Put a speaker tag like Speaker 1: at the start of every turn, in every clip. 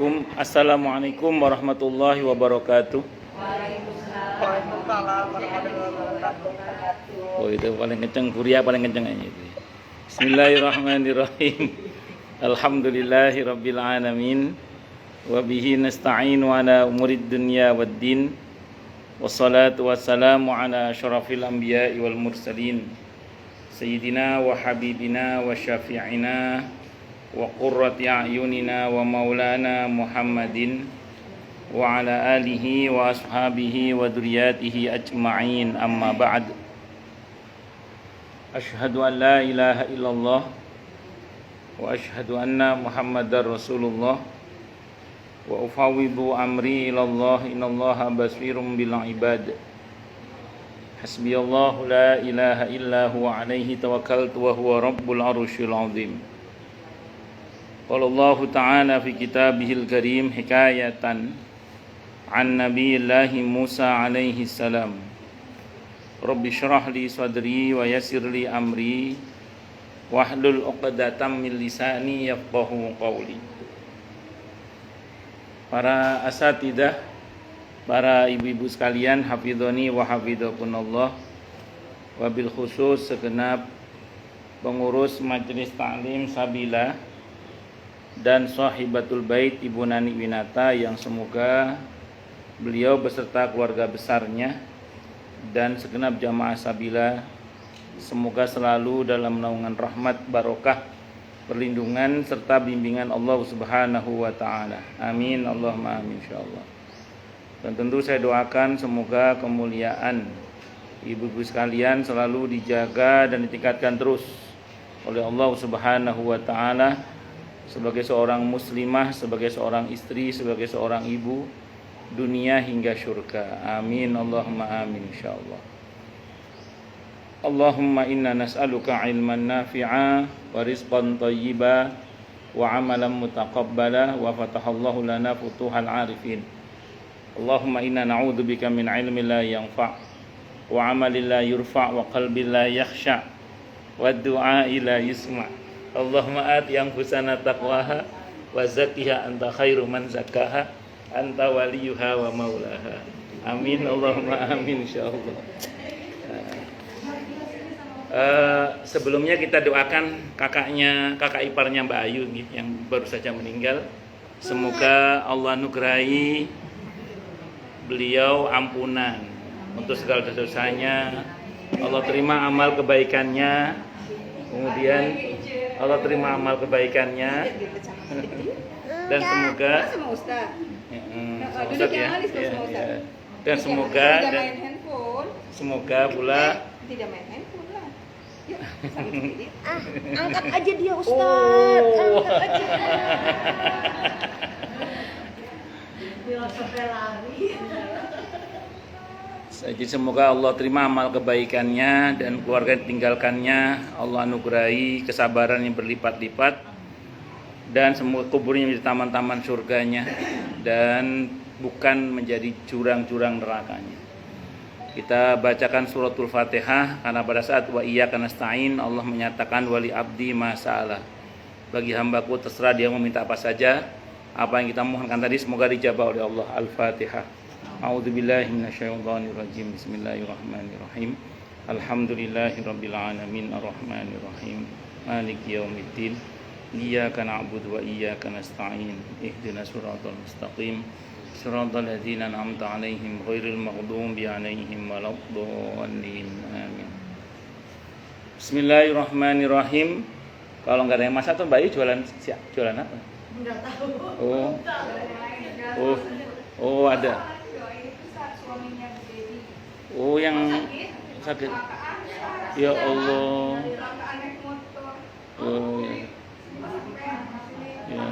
Speaker 1: Assalamualaikum warahmatullahi wabarakatuh.
Speaker 2: Waalaikumsalam warahmatullahi wabarakatuh.
Speaker 1: Oh, itu paling kenceng, kuliah paling kenceng aja itu. Bismillahirrahmanirrahim. Alhamdulillahirabbil alamin. Wa bihi nasta'inu ala umurid dunya waddin. Wassalatu wassalamu ala asyrafil anbiya'i wal mursalin. Sayyidina wa habibina wa syafi'ina wa qurrati a'yunina wa maulana Muhammadin wa ala alihi wa ashabihi wa dzurriyyatihi ajma'in, amma ba'd. Asyhadu an la ilaha illallah wa asyhadu anna Muhammadar Rasulullah wa ufawwidu amri ilallah, innallaha basirum bil ibad. Hasbiyallahu la ilaha illa huwa alaihi tawakkaltu wa huwa rabbul arsyil azim. Qala Allah ta'ala fi kitabihil karim hikayatan an nabiyillahi Musa alaihi salam. Rabbi syrah li sadri wa yassir li amri wahlul 'uqdatam min lisani yafqahu qawli. Para asatidzah, para ibu-ibu sekalian, hafidhoni wa hafidhakunallah, wabil khusus segenap pengurus majelis taklim Sabila dan sahibatul bait Ibu Nani Winata, yang semoga beliau beserta keluarga besarnya dan segenap jamaah Sabila semoga selalu dalam naungan rahmat, barokah, perlindungan serta bimbingan Allah Subhanahu wa taala. Amin Allahumma amin insyaallah. Dan tentu saya doakan semoga kemuliaan ibu-ibu sekalian selalu dijaga dan ditingkatkan terus oleh Allah Subhanahu wa taala sebagai seorang muslimah, sebagai seorang istri, sebagai seorang ibu, dunia hingga syurga. Amin Allahumma amin insyaallah. Allahumma inna nas'aluka ilman nafi'a wa rizqan thayyiba wa amalan mutaqabbala wa fatahallahu lana futuhal arifin. Allahumma inna na'udzubika min ilmin la yanfa' wa amalin la yurfa' wa qalbin la yakhsha' wa du'a'i la yusma'. Allahumma ati anfusana taqwaha wa zakkiha anta khairu man zakkaha anta waliyuha wa maulaha. Amin Allahumma amin insyaallah. Sebelumnya kita doakan kakak iparnya Mbak Ayu yang baru saja meninggal. Semoga Allah anugerahi beliau ampunan untuk segala dosanya. Allah terima amal kebaikannya. Kemudian Allah terima amal kebaikannya. Dan semoga dan semoga pula
Speaker 2: tidak main handphone lah. Yuk,
Speaker 3: Angkat aja dia Ustaz. Angkat aja.
Speaker 1: Jadi semoga Allah terima amal kebaikannya dan keluarga yang ditinggalkannya. Allah anugerahi kesabaran yang berlipat-lipat dan semua kuburnya menjadi taman-taman surganya dan bukan menjadi jurang-jurang nerakanya. Kita bacakan suratul Fatihah karena pada saat wa iyyaka nasta'in Allah menyatakan wali abdi ma sa'ala. Bagi hambaku terserah dia meminta apa saja. Apa yang kita mohonkan tadi semoga dijabah oleh Allah. Al-Fatihah. A'udzubillahi minasyaitonir rajim. Bismillahirrahmanirrahim. Alhamdulillahirabbil alamin arrahmanir rahim. Maliki yaumiddin. Iyyaka na'budu wa iyyaka nasta'in. Ihdinas siratal mustaqim. Shiratal ladzina an'amta 'alaihim ghairil maghdubi 'alaihim waladdallin. Amin. Bismillahirrahmanirrahim. Kalau enggak ada yang masak tuh Mbak Yu jualan apa?
Speaker 3: Enggak tahu.
Speaker 1: Oh ada. Oh yang sakit. Ya Allah. Oh ya. Ya.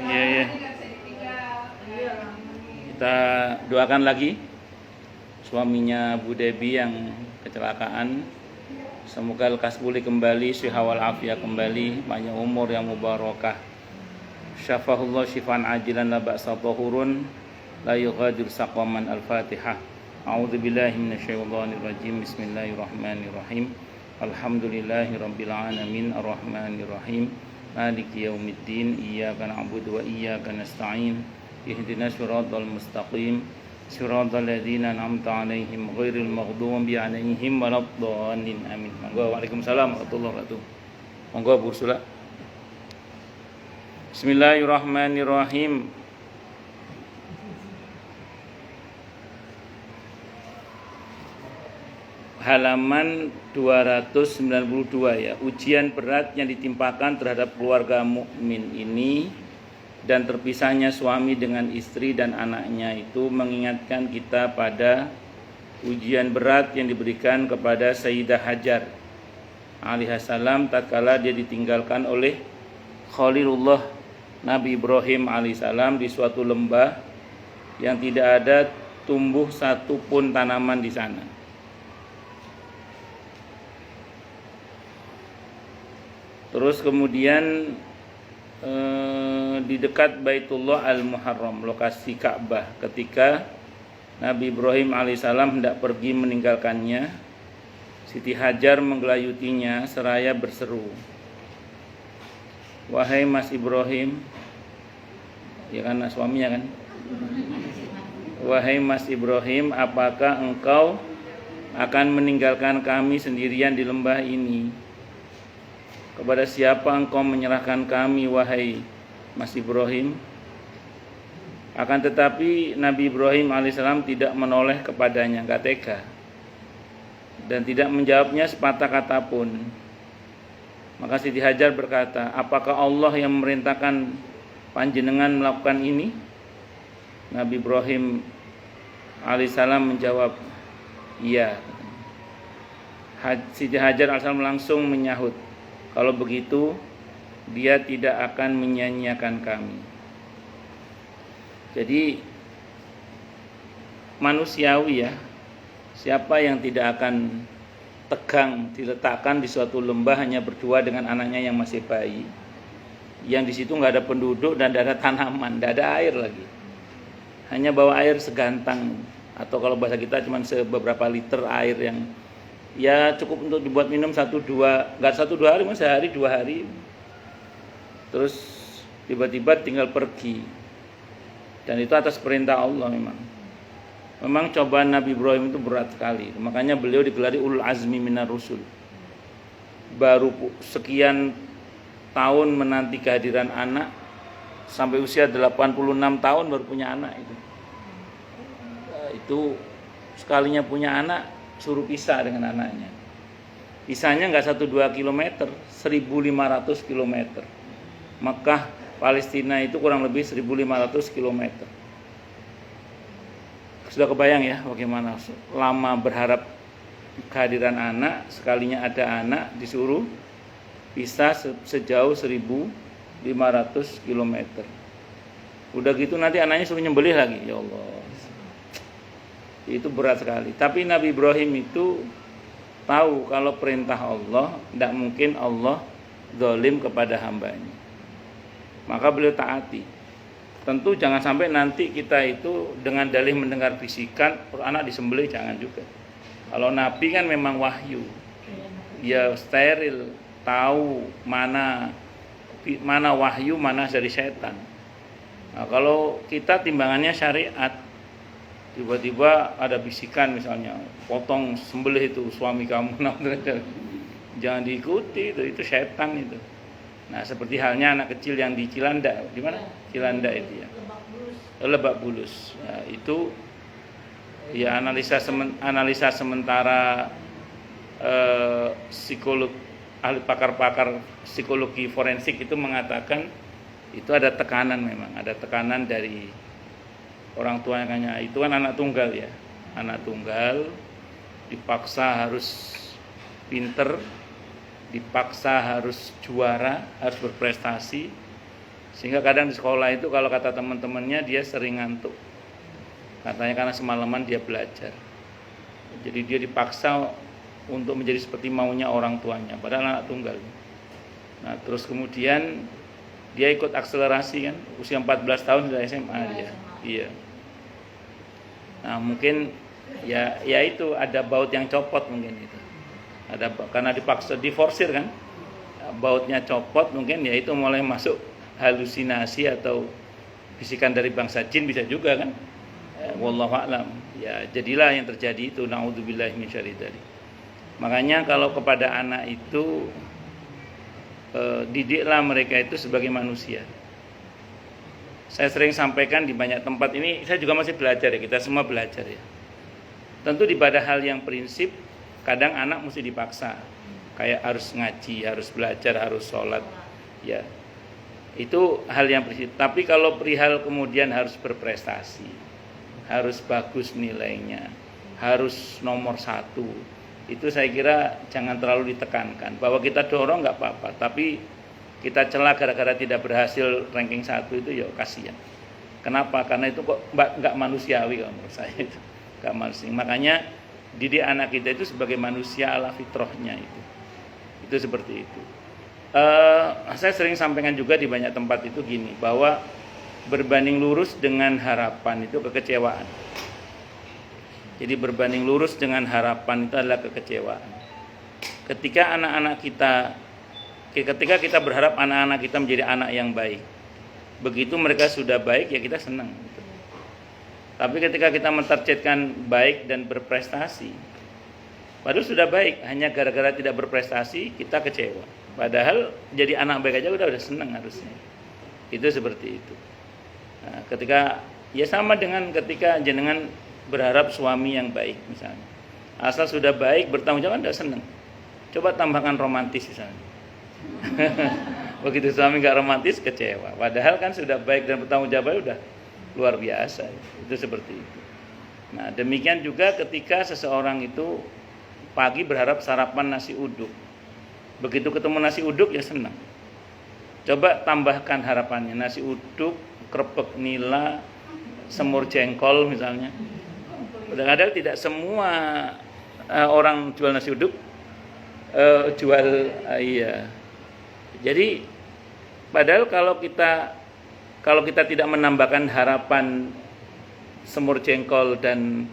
Speaker 1: Iya. Kita doakan lagi suaminya Bu Debi yang kecelakaan. Semoga lekas pulih kembali, sehat walafiat kembali, banyak umur yang mubarakah. Syafahullah syifaan ajilan la ba'sa tahurun la yughadir saqaman. Al-Fatihah. A'udzubillahi minasyaitonir rajim. Bismillahirrahmanirrahim. Alhamdulillahirabbil alamin arrahmanir rahim maliki yaumiddin iyyaka na'budu wa iyyaka nasta'in ihdinas siratal mustaqim siratal ladzina an'amta 'alaihim ghairil maghdubi 'alaihim waladdallin amin. Monggo. Waalaikumsalam warahmatullahi wabarakatuh. Monggo Bu Ursula. Bismillahirrahmanirrahim. Halaman 292 ya. Ujian berat yang ditimpakan terhadap keluarga mukmin ini dan terpisahnya suami dengan istri dan anaknya itu mengingatkan kita pada ujian berat yang diberikan kepada Sayyidah Hajar alaihissalam tatkala dia ditinggalkan oleh Khalilullah Nabi Ibrahim alaihissalam di suatu lembah yang tidak ada tumbuh satu pun tanaman di sana. Terus kemudian di dekat Baitullah Al-Muharram, lokasi Ka'bah, ketika Nabi Ibrahim alaihissalam hendak pergi meninggalkannya, Siti Hajar menggelayutinya seraya berseru, "Wahai Mas Ibrahim," ya kan suaminya kan, "Wahai Mas Ibrahim, apakah engkau akan meninggalkan kami sendirian di lembah ini? Kepada siapa engkau menyerahkan kami, wahai Mas Ibrahim?" Akan tetapi Nabi Ibrahim alaihissalam tidak menoleh kepadanya, gak tega, dan tidak menjawabnya sepatah kata pun. Maka Siti Hajar berkata, "Apakah Allah yang memerintahkan panjenengan melakukan ini?" Nabi Ibrahim alaihissalam menjawab, "Iya." Siti Hajar alaihissalam langsung menyahut, "Kalau begitu, dia tidak akan menyia-nyiakan kami." Jadi manusiawi ya, siapa yang tidak akan tegang diletakkan di suatu lembah hanya berdua dengan anaknya yang masih bayi, yang di situ nggak ada penduduk dan tidak ada tanaman, tidak ada air lagi, hanya bawa air segantang, atau kalau bahasa kita cuma beberapa liter air yang ya cukup untuk dibuat minum 1-2, nggak 1-2 hari, mas sehari 2 hari. Terus tiba-tiba tinggal pergi, dan itu atas perintah Allah. Memang cobaan Nabi Ibrahim itu berat sekali, makanya beliau digelari ulul azmi minar rusul. Baru sekian tahun menanti kehadiran anak, sampai usia 86 tahun baru punya anak. Itu sekalinya punya anak suruh pisah dengan anaknya. Pisahnya nggak 1-2 kilometer, 1.500 kilometer. Mekah Palestina itu kurang lebih 1.500 kilometer. Sudah kebayang ya bagaimana lama berharap kehadiran anak, sekalinya ada anak disuruh pisah sejauh 1.500 kilometer. Udah gitu nanti anaknya suruh nyembelih lagi, ya Allah. Itu berat sekali. Tapi Nabi Ibrahim itu tahu kalau perintah Allah, tidak mungkin Allah zalim kepada hambanya. Maka beliau taati. Tentu jangan sampai nanti kita itu dengan dalih mendengar bisikan anak disembelih, jangan juga. Kalau Nabi kan memang wahyu, ya steril, tahu mana wahyu, mana dari setan. Nah, kalau kita timbangannya syariat, tiba-tiba ada bisikan misalnya, potong sembelih itu suami kamu, jangan diikuti, itu setan itu. Nah, seperti halnya anak kecil yang di Cilanda, di mana? Cilanda itu ya. Lebak Bulus. Nah, itu ya analisa sementara psikolog, ahli pakar-pakar psikologi forensik itu mengatakan itu ada tekanan, memang ada tekanan dari orang tuanya. Itu kan anak tunggal ya, anak tunggal dipaksa harus pinter, dipaksa harus juara, harus berprestasi, sehingga kadang di sekolah itu kalau kata teman-temannya dia sering ngantuk, katanya karena semalaman dia belajar. Jadi dia dipaksa untuk menjadi seperti maunya orang tuanya, padahal anak tunggal. Nah, terus kemudian dia ikut akselerasi kan, usia 14 tahun sudah SMA dia. Iya. Nah, mungkin ya itu ada baut yang copot mungkin itu. Karena dipaksa, diforsir kan, bautnya copot, mungkin ya itu mulai masuk halusinasi atau bisikan dari bangsa jin, bisa juga kan. Wallahu a'lam. Ya jadilah yang terjadi itu, naudzubillahi min syarri dzalik. Makanya kalau kepada anak itu didiklah mereka itu sebagai manusia. Saya sering sampaikan di banyak tempat ini, saya juga masih belajar ya, kita semua belajar ya. Tentu di pada hal yang prinsip, kadang anak mesti dipaksa. Kayak harus ngaji, harus belajar, harus sholat. Ya, itu hal yang prinsip. Tapi kalau perihal kemudian harus berprestasi, harus bagus nilainya, harus nomor 1, itu saya kira jangan terlalu ditekankan. Bahwa kita dorong nggak apa-apa, tapi kita celah gara-gara tidak berhasil ranking 1 itu ya kasihan. Kenapa? Karena itu kok nggak manusiawi kalau menurut saya itu. Nggak manusiawi. Makanya didik anak kita itu sebagai manusia ala fitrahnya itu seperti itu. Saya sering sampaikan juga di banyak tempat itu gini, bahwa berbanding lurus dengan harapan itu kekecewaan. Jadi berbanding lurus dengan harapan itu adalah kekecewaan. Ketika kita berharap anak-anak kita menjadi anak yang baik, begitu mereka sudah baik ya kita senang. Tapi ketika kita mentargetkan baik dan berprestasi, padahal sudah baik, hanya gara-gara tidak berprestasi kita kecewa. Padahal jadi anak baik aja udah senang harusnya. Itu seperti itu. Nah, ketika ya sama dengan ketika jenengan berharap suami yang baik misalnya, asal sudah baik bertanggung jawab udah senang. Coba tambahkan romantis misalnya. Begitu suami nggak romantis kecewa. Padahal kan sudah baik dan bertanggung jawab udah luar biasa. Itu seperti itu. Nah demikian juga ketika seseorang itu pagi berharap sarapan nasi uduk, begitu ketemu nasi uduk ya senang. Coba tambahkan harapannya nasi uduk, krepek nila, semur jengkol misalnya. Kadang-kadang tidak semua orang jual nasi uduk jual iya. Jadi padahal kalau kita tidak menambahkan harapan semur jengkol dan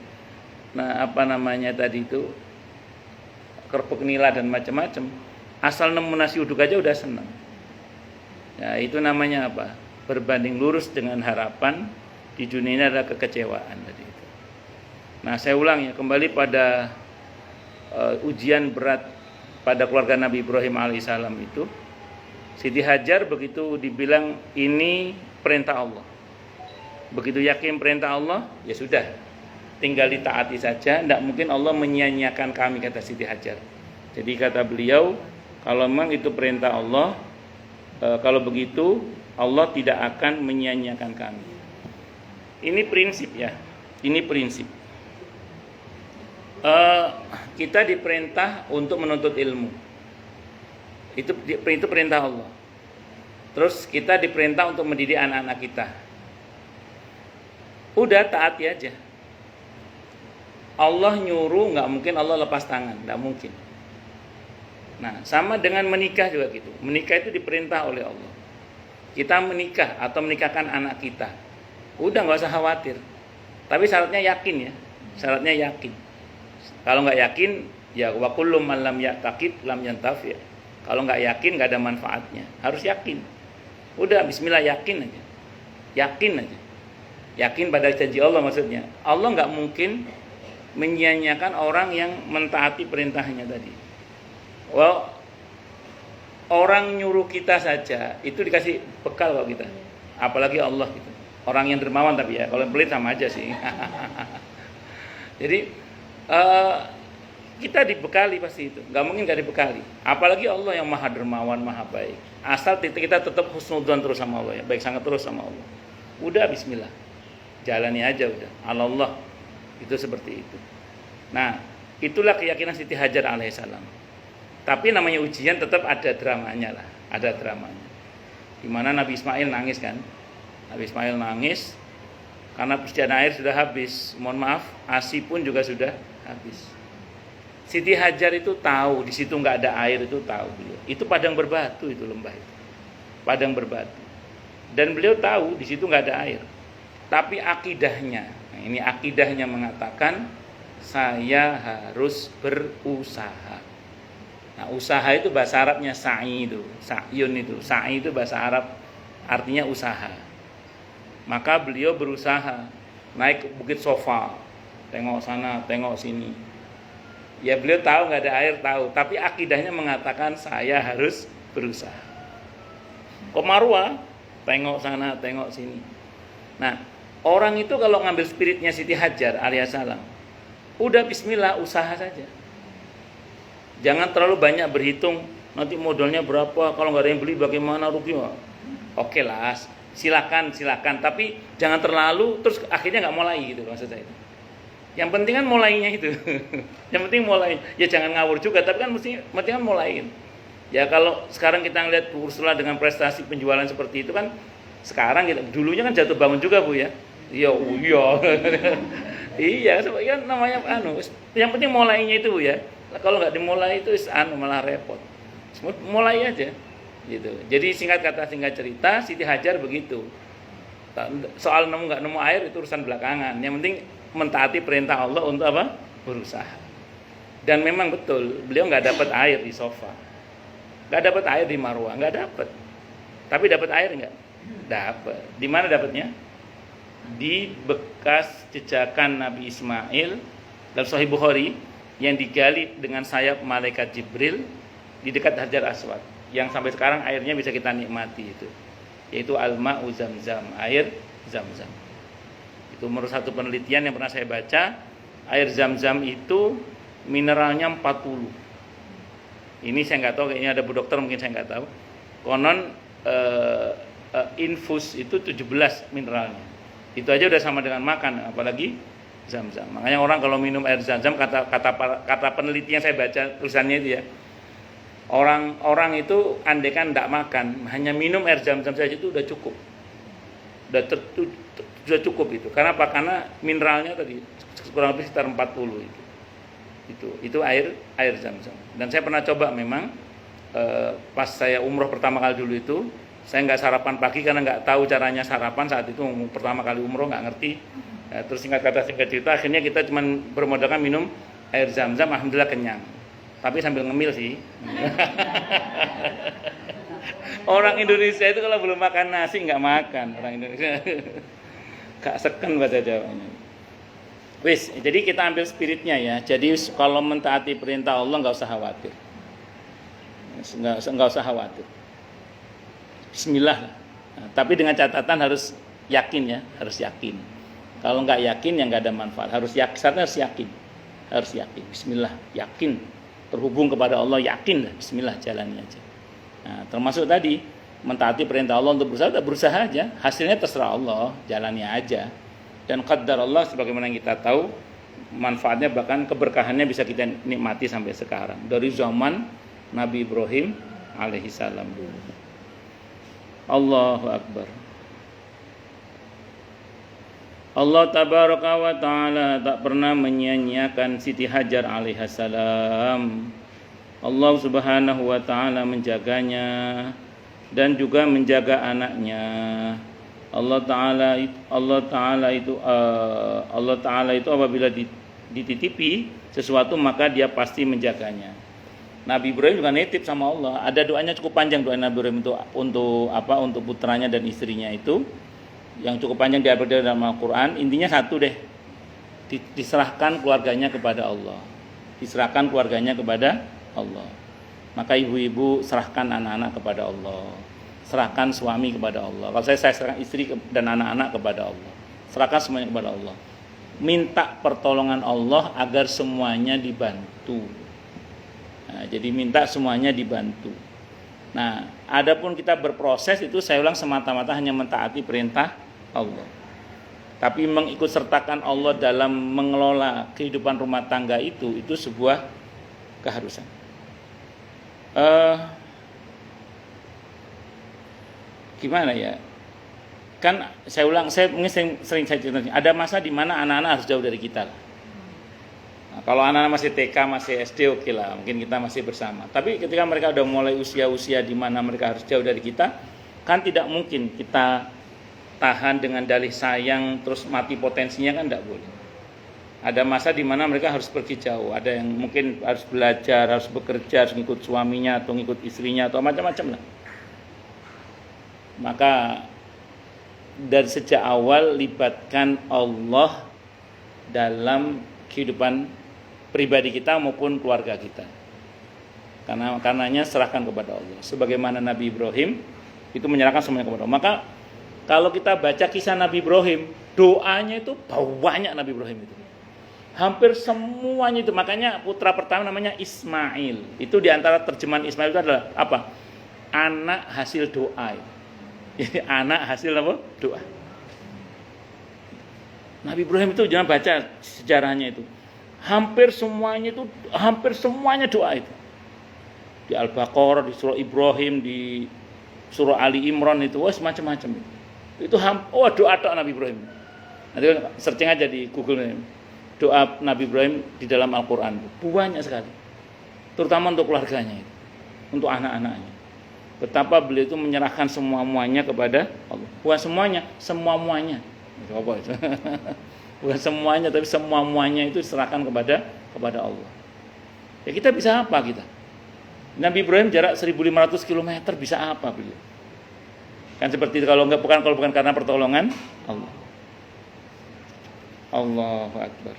Speaker 1: tadi itu kerupuk nila dan macam-macam, asal nemu nasi uduk aja udah senang. Ya itu namanya apa? Berbanding lurus dengan harapan, di dunia ini adalah kekecewaan tadi itu. Nah saya ulang ya, kembali pada ujian berat pada keluarga Nabi Ibrahim alaihissalam itu, Siti Hajar begitu dibilang ini perintah Allah, begitu yakin perintah Allah, ya sudah, tinggal ditaati saja. Tidak mungkin Allah menyia-nyiakan kami, kata Siti Hajar. Jadi kata beliau, kalau memang itu perintah Allah, kalau begitu Allah tidak akan menyia-nyiakan kami. Ini prinsip ya, ini prinsip. Kita diperintah untuk menuntut ilmu. Itu perintah Allah. Terus kita diperintah untuk mendidik anak-anak kita. Udah taati aja. Allah nyuruh, nggak mungkin Allah lepas tangan, nggak mungkin. Nah, sama dengan menikah juga gitu. Menikah itu diperintah oleh Allah. Kita menikah atau menikahkan anak kita, udah nggak usah khawatir. Tapi syaratnya yakin ya. Syaratnya yakin. Kalau nggak yakin, ya wa kullu man lam ya'taqid lam yantafi'. Kalau nggak yakin nggak ada manfaatnya. Harus yakin. Udah bismillah, yakin aja. Yakin aja. Yakin pada janji Allah maksudnya. Allah nggak mungkin menyia-nyiakan orang yang mentaati perintahnya tadi. Well, orang nyuruh kita saja itu dikasih bekal kok kita. Apalagi Allah gitu. Orang yang dermawan tapi ya, kalau pelit sama aja sih. Jadi kita dibekali pasti itu, nggak mungkin nggak dibekali. Apalagi Allah yang maha dermawan, maha baik. Asal kita tetap husnudzon terus sama Allah ya, baik sangat terus sama Allah. Udah bismillah, jalani aja udah. Allah itu seperti itu. Nah, itulah keyakinan Siti Hajar alaihissalam. Tapi namanya ujian tetap ada dramanya lah, ada dramanya. Dimana Nabi Ismail nangis kan? Nabi Ismail nangis karena persediaan air sudah habis. Mohon maaf, ASI pun juga sudah habis. Siti Hajar itu tahu di situ nggak ada air, itu tahu beliau. Itu padang berbatu, itu lembah itu, padang berbatu. Dan beliau tahu di situ nggak ada air. Tapi akidahnya, nah ini akidahnya mengatakan saya harus berusaha. Nah, usaha itu bahasa Arabnya sa'i itu, sa'yun itu. Sa'i itu bahasa Arab artinya usaha. Maka beliau berusaha naik ke Bukit Sofa, tengok sana, tengok sini. Ya beliau tahu nggak ada air, tahu, tapi akidahnya mengatakan saya harus berusaha. Ke Marwah, tengok sana, tengok sini. Nah, orang itu kalau ngambil spiritnya Siti Hajar alaihissalam, udah bismillah, usaha saja. Jangan terlalu banyak berhitung, nanti modalnya berapa, kalau nggak ada yang beli bagaimana rugi. Oke lah, silakan, tapi jangan terlalu, terus akhirnya nggak mulai gitu maksud saya. Yang penting kan mulainya itu. Yang penting mulai. Ya jangan ngawur juga, tapi kan mesti kan mulaiin. Ya kalau sekarang kita ngeliat Bu Ursula dengan prestasi penjualan seperti itu kan, sekarang kita, dulunya kan jatuh bangun juga Bu ya. Iya. Iya, kan namanya yang penting mulainya itu Bu ya. Kalau nggak dimulai itu malah repot. Mulai aja. Gitu. Jadi singkat kata singkat cerita, Siti Hajar begitu. Soal nemu nggak nemu air itu urusan belakangan. Yang penting mentaati perintah Allah untuk apa? Berusaha. Dan memang betul, beliau nggak dapat air di Sofa, nggak dapat air di Marwah, nggak dapat. Tapi dapat air nggak? Dapat. Di mana dapatnya? Di bekas jejakan Nabi Ismail dalam Sahih Bukhari yang digali dengan sayap malaikat Jibril di dekat Hajar Aswad, yang sampai sekarang airnya bisa kita nikmati itu, yaitu al-ma'u Zamzam, air Zamzam. Itu menurut satu penelitian yang pernah saya baca, air Zamzam itu mineralnya 40. Ini saya nggak tahu, kayaknya ada Bu Dokter mungkin saya nggak tahu. Konon infus itu 17 mineralnya. Itu aja udah sama dengan makan, apalagi Zamzam. Makanya orang kalau minum air Zamzam, kata peneliti yang saya baca tulisannya itu ya, orang itu andaikan tidak makan, hanya minum air Zamzam saja itu udah cukup, sudah cukup itu. Karena apa? Karena mineralnya tadi kurang lebih sekitar 40 itu air Zamzam. Dan saya pernah coba memang pas saya umroh pertama kali dulu itu, saya nggak sarapan pagi karena nggak tahu caranya sarapan saat itu, pertama kali umroh nggak ngerti. Terus singkat cerita akhirnya kita cuma bermodalkan minum air Zamzam, alhamdulillah kenyang. Tapi sambil ngemil sih. Orang Indonesia itu kalau belum makan nasi nggak makan, orang Indonesia. Gak seken bahasa Jawanya. Wis, jadi kita ambil spiritnya ya. Jadi kalau mentaati perintah Allah nggak usah khawatir. Nggak usah khawatir. Bismillah. Nah, tapi dengan catatan harus yakin ya, harus yakin. Kalau nggak yakin ya nggak ada manfaat. Harus yakin. Bismillah, yakin. Terhubung kepada Allah, yakin lah. Bismillah, jalani aja. Nah, termasuk tadi mentaati perintah Allah untuk berusaha aja. Hasilnya terserah Allah, jalani aja. Dan qaddar Allah sebagaimana yang kita tahu, manfaatnya bahkan keberkahannya bisa kita nikmati sampai sekarang. Dari zaman Nabi Ibrahim alaihissalam dulu. Allahu Akbar. Allah tabaraka wa ta'ala tak pernah menyia-nyiakan Siti Hajar alaihissalam. Allah subhanahu wa ta'ala menjaganya dan juga menjaga anaknya. Allah Ta'ala itu apabila dititipi sesuatu maka dia pasti menjaganya. Nabi Ibrahim juga nitip sama Allah. Ada doanya cukup panjang, doa Nabi Ibrahim itu untuk putranya dan istrinya itu, yang cukup panjang diambil dalam Al-Quran. Intinya satu deh, diserahkan keluarganya kepada Allah. Diserahkan keluarganya kepada Allah. Maka ibu-ibu serahkan anak-anak kepada Allah, serahkan suami kepada Allah. Kalau saya serahkan istri dan anak-anak kepada Allah. Serahkan semuanya kepada Allah. Minta pertolongan Allah agar semuanya dibantu. Nah, jadi minta semuanya dibantu. Nah, adapun kita berproses itu saya ulang semata-mata hanya mentaati perintah Allah. Tapi mengikut sertakan Allah dalam mengelola kehidupan rumah tangga itu sebuah keharusan. Gimana ya? Kan saya ulang, saya mungkin sering saya cerita, ada masa di mana anak-anak harus jauh dari kita. Nah, kalau anak-anak masih TK, masih SD, oke lah, mungkin kita masih bersama. Tapi ketika mereka udah mulai usia-usia di mana mereka harus jauh dari kita, kan tidak mungkin kita tahan dengan dalih sayang terus mati potensinya, kan tidak boleh. Ada masa di mana mereka harus pergi jauh. Ada yang mungkin harus belajar, harus bekerja, harus ngikut suaminya atau ngikut istrinya atau macam-macam lah. Maka dari sejak awal libatkan Allah dalam kehidupan pribadi kita maupun keluarga kita. Karenanya serahkan kepada Allah. Sebagaimana Nabi Ibrahim itu menyerahkan semuanya kepada Allah. Maka kalau kita baca kisah Nabi Ibrahim, doanya itu banyak Nabi Ibrahim itu. Hampir semuanya itu. Makanya putra pertama namanya Ismail. Itu diantara terjemahan Ismail itu adalah apa? Anak hasil doa. Jadi anak hasil apa? Doa. Nabi Ibrahim itu jangan baca sejarahnya itu. Hampir semuanya doa itu. Di Al-Baqarah, di surah Ibrahim, di surah Ali Imran itu, macam-macam itu. Itu doa Nabi Ibrahim. Nanti searching aja di Google doa Nabi Ibrahim di dalam Al-Quran. Banyak sekali. Terutama untuk keluarganya itu. Untuk anak-anaknya. Betapa beliau itu menyerahkan semua-muanya kepada Allah. Bukan semuanya, semua-muanya. Apa itu? Bukan semuanya, tapi semua-muanya itu diserahkan kepada Allah. Ya kita bisa apa kita? Nabi Ibrahim jarak 1.500 km bisa apa beliau? Kan seperti itu kalau bukan karena pertolongan Allah. Allahu Akbar.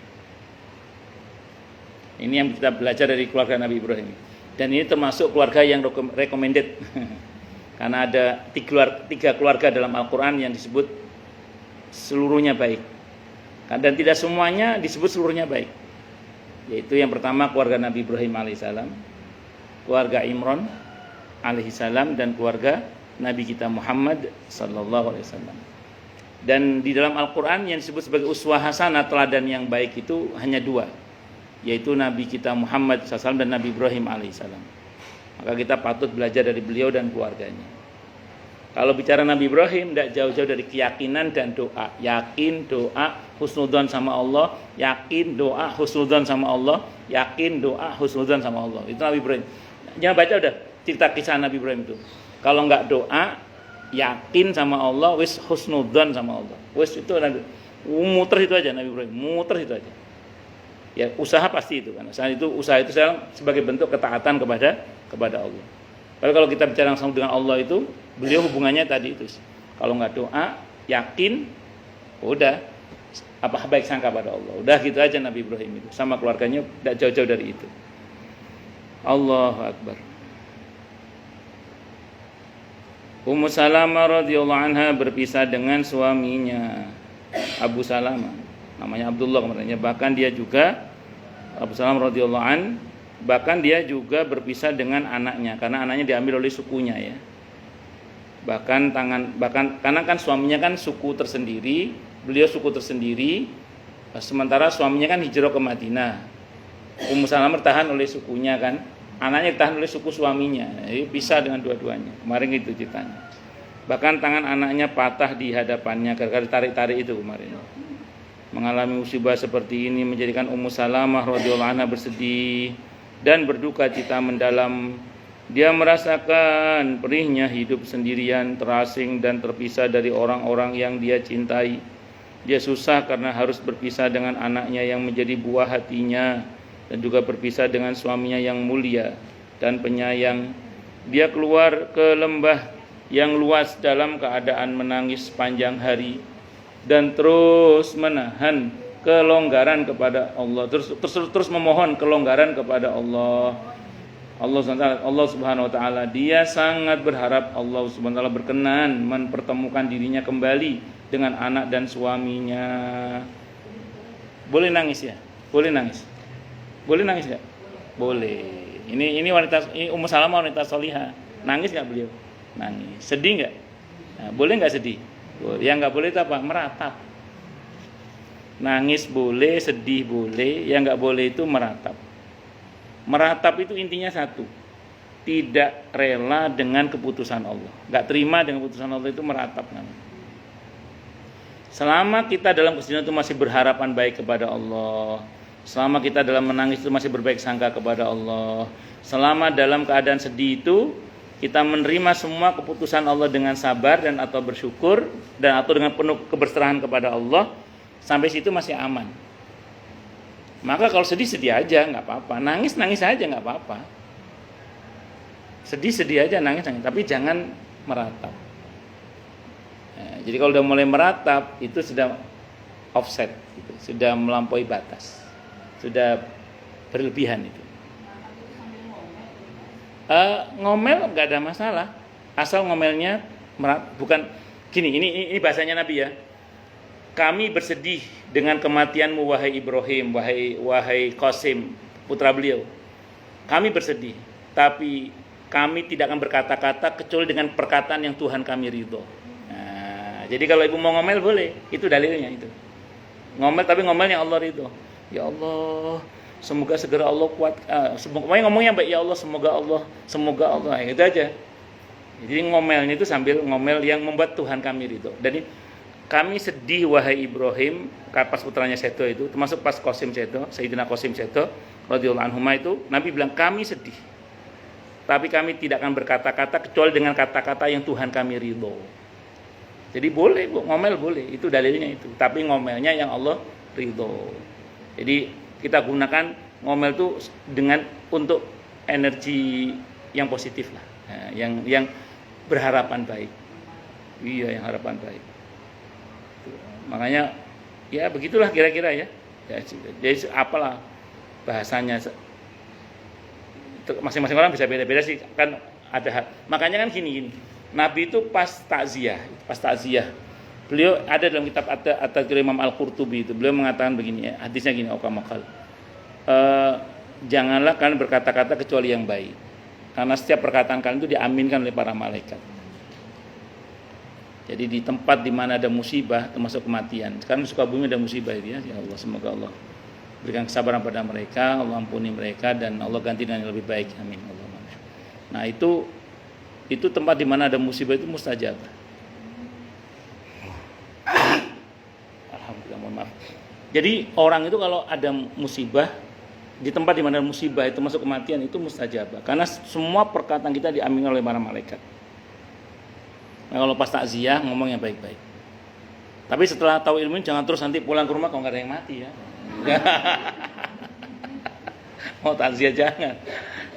Speaker 1: Ini yang kita belajar dari keluarga Nabi Ibrahim. Dan ini termasuk keluarga yang recommended. Karena ada tiga keluarga dalam Al-Quran yang disebut seluruhnya baik. Dan tidak semuanya disebut seluruhnya baik. Yaitu yang pertama keluarga Nabi Ibrahim alaihissalam, keluarga Imran alaihissalam, dan keluarga Nabi kita Muhammad sallallahu alaihi wasallam. Dan di dalam Al-Quran yang disebut sebagai uswah hasanah, teladan yang baik itu hanya dua, yaitu Nabi kita Muhammad SAW dan Nabi Ibrahim alaihissalam. Maka kita patut belajar dari beliau dan keluarganya. Kalau bicara Nabi Ibrahim, tidak jauh-jauh dari keyakinan dan doa. Yakin, doa, husnudzon sama Allah. Yakin, doa, husnudzon sama Allah. Yakin, doa, husnudzon sama Allah. Itu Nabi Ibrahim. Jangan baca udah cerita kisah Nabi Ibrahim itu. Kalau nggak doa, yakin sama Allah, wis husnudzon sama Allah. Wis itu Nabi. Muter itu aja Nabi Ibrahim. Muter itu aja. Ya usaha pasti itu kan. Usaha itu sebagai bentuk ketaatan kepada Allah. Kalau kita bicara langsung dengan Allah itu, beliau hubungannya tadi itu. Kalau nggak doa, yakin, udah apa baik sangka pada Allah. Udah gitu aja Nabi Ibrahim itu. Sama keluarganya tidak jauh-jauh dari itu. Allahu Akbar. Ummu Salamah radhiyallahu anha berpisah dengan suaminya Abu Salamah, namanya Abdullah kemarinnya. Bahkan dia juga Abu Salamah radhiyallahu an, bahkan dia juga berpisah dengan anaknya karena anaknya diambil oleh sukunya ya. Bahkan karena kan suaminya kan suku tersendiri, beliau suku tersendiri, sementara suaminya kan hijrah ke Madinah. Ummu Salamah tertahan oleh sukunya kan. Anaknya ditahan oleh suku suaminya, jadi pisah dengan dua-duanya. Kemarin itu ceritanya. Bahkan tangan anaknya patah di hadapannya gara-gara tarik-tarik itu kemarin. Mengalami musibah seperti ini menjadikan Ummu Salamah radhiyallahu anha bersedih dan berduka cita mendalam. Dia merasakan perihnya hidup sendirian, terasing dan terpisah dari orang-orang yang dia cintai. Dia susah karena harus berpisah dengan anaknya yang menjadi buah hatinya, dan juga berpisah dengan suaminya yang mulia dan penyayang. Dia keluar ke lembah yang luas dalam keadaan menangis sepanjang hari dan terus menahan kelonggaran kepada Allah, terus memohon kelonggaran kepada Allah. Allah Subhanahu wa taala, dia sangat berharap Allah Subhanahu wa taala berkenan mempertemukan dirinya kembali dengan anak dan suaminya. Boleh nangis ya? Boleh nangis. Boleh nangis enggak? Boleh. Ini wanita, ini Ummu Salamah wanita solihah. Nangis enggak beliau? Nangis. Sedih enggak? Nah, boleh enggak sedih? Boleh. Yang enggak boleh itu apa? Meratap. Nangis boleh, sedih boleh, yang enggak boleh itu meratap. Meratap itu intinya satu. Tidak rela dengan keputusan Allah. Enggak terima dengan keputusan Allah itu meratap namanya. Selama kita dalam kesedihan itu masih berharapan baik kepada Allah, selama kita dalam menangis itu masih berbaik sangka kepada Allah, selama dalam keadaan sedih itu kita menerima semua keputusan Allah dengan sabar dan atau bersyukur dan atau dengan penuh keberserahan kepada Allah, sampai situ masih aman. Maka kalau sedih aja nggak apa-apa, nangis aja nggak apa-apa. Sedih aja, nangis, tapi jangan meratap. Jadi kalau udah mulai meratap itu sudah offset, gitu. Sudah melampaui batas, sudah berlebihan itu. Ngomel nggak ada masalah, asal ngomelnya bukan gini. Ini bahasanya Nabi ya. Kami bersedih dengan kematianmu wahai Ibrahim, wahai Qasim, putra beliau. Kami bersedih, tapi kami tidak akan berkata-kata kecuali dengan perkataan yang Tuhan kami ridho. Jadi kalau ibu mau ngomel boleh, itu dalilnya itu. Ngomel tapi ngomelnya Allah ridho. Ya Allah, semoga segera Allah kuat. Pokoknya ngomongnya baik, ya Allah, semoga Allah. Itu aja. Jadi ngomelnya itu sambil ngomel yang membuat Tuhan kami ridho. Jadi kami sedih wahai Ibrahim, pas putranya Seto itu, termasuk pas Qasim Seto, Sayyidina Qasim Seto radhiyallahu anhuma itu, Nabi bilang kami sedih. Tapi kami tidak akan berkata-kata kecuali dengan kata-kata yang Tuhan kami ridho. Jadi boleh, ngomel boleh, itu dalilnya itu. Tapi ngomelnya yang Allah ridho. Jadi kita gunakan ngomel itu untuk energi yang positif lah, yang berharapan baik. Iya, yang harapan baik. Makanya ya begitulah kira-kira ya. Jadi apalah bahasanya. Masing-masing orang bisa beda-beda sih, kan ada. Makanya kan gini. Nabi itu pas takziah. Beliau ada dalam kitab At-Tadhkir Imam Al-Qurtubi itu. Beliau mengatakan begini ya, hadisnya gini, Aukamakal. Janganlah kalian berkata-kata kecuali yang baik. Karena setiap perkataan kalian itu diaminkan oleh para malaikat. Jadi di tempat di mana ada musibah, termasuk kematian. Sekarang di Sukabumi ada musibah itu ya. Ya Allah, semoga Allah berikan kesabaran pada mereka, Allah ampuni mereka, dan Allah ganti dengan yang lebih baik. Amin. Nah itu tempat di mana ada musibah itu mustajabah. Alhamdulillah, mohon maaf. Jadi orang itu kalau ada musibah, di tempat di mana ada musibah itu masuk kematian itu mustajabah. Karena semua perkataan kita diamin oleh para malaikat. Nah, kalau pas takziah ngomong yang baik-baik. Tapi setelah tahu ilmu jangan terus nanti pulang ke rumah kalau nggak ada yang mati ya. Mau takziah jangan.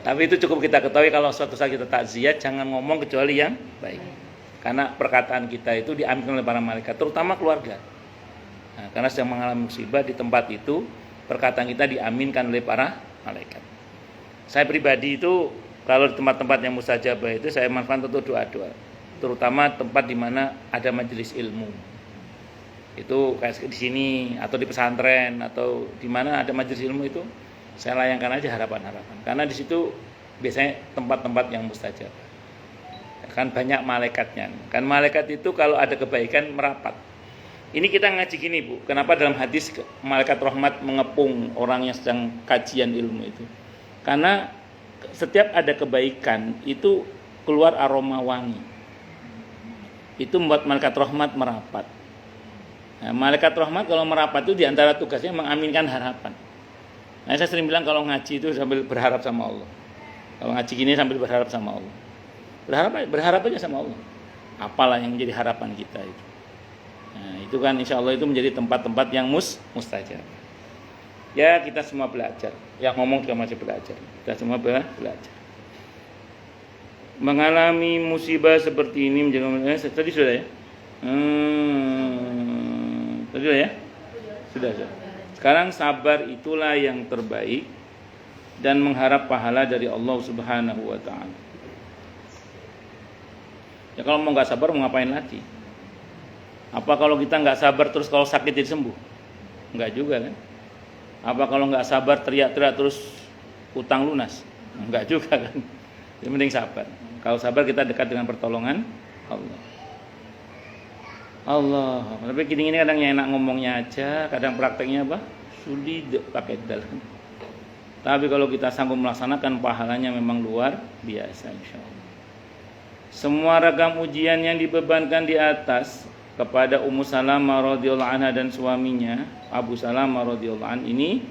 Speaker 1: Tapi itu cukup kita ketahui kalau suatu saat kita takziah jangan ngomong kecuali yang baik. Karena perkataan kita itu diambil oleh para malaikat, terutama keluarga. Nah, karena sedang mengalami musibah di tempat itu, perkataan kita diaminkan oleh para malaikat. Saya pribadi itu kalau di tempat-tempat yang mustajabah itu saya manfaatkan untuk doa-doa, terutama tempat di mana ada majelis ilmu. Itu kayak di sini atau di pesantren atau di mana ada majelis ilmu itu saya layangkan aja harapan-harapan. Karena di situ biasanya tempat-tempat yang mustajab. Kan banyak malaikatnya. Kan malaikat itu kalau ada kebaikan merapat. Ini kita ngaji gini Bu. Kenapa dalam hadis malaikat rahmat mengepung orang yang sedang kajian ilmu itu? Karena setiap ada kebaikan itu keluar aroma wangi. Itu membuat malaikat rahmat merapat. Nah, malaikat rahmat kalau merapat itu diantara tugasnya mengaminkan harapan. Nah, saya sering bilang kalau ngaji itu sambil berharap sama Allah. Kalau ngaji gini sambil berharap sama Allah. Berharap aja sama Allah. Apalah yang menjadi harapan kita itu. Nah, itu kan insya Allah itu menjadi tempat-tempat yang mustajab. Ya kita semua belajar. Yang ngomong juga masih belajar. Kita semua belajar. Mengalami musibah seperti ini menjadi tadi sudah ya. Tadi sudah ya. Sudah. Sekarang sabar itulah yang terbaik dan mengharap pahala dari Allah Subhanahu wa taala. Ya kalau mau enggak sabar mau ngapain lagi? Apa kalau kita enggak sabar terus kalau sakit jadi sembuh? Enggak juga kan? Apa kalau enggak sabar teriak-teriak terus utang lunas? Enggak juga kan? Yang penting sabar. Kalau sabar kita dekat dengan pertolongan Allah. Tapi gini kadang yang enak ngomongnya aja, kadang prakteknya apa? Sulit pakai dalam. Tapi kalau kita sanggup melaksanakan pahalanya memang luar biasa insyaallah. Semua ragam ujian yang dibebankan di atas kepada Ummu Salamah radhiyallahu anha dan suaminya Abu Salamah radhiyallahu anhu ini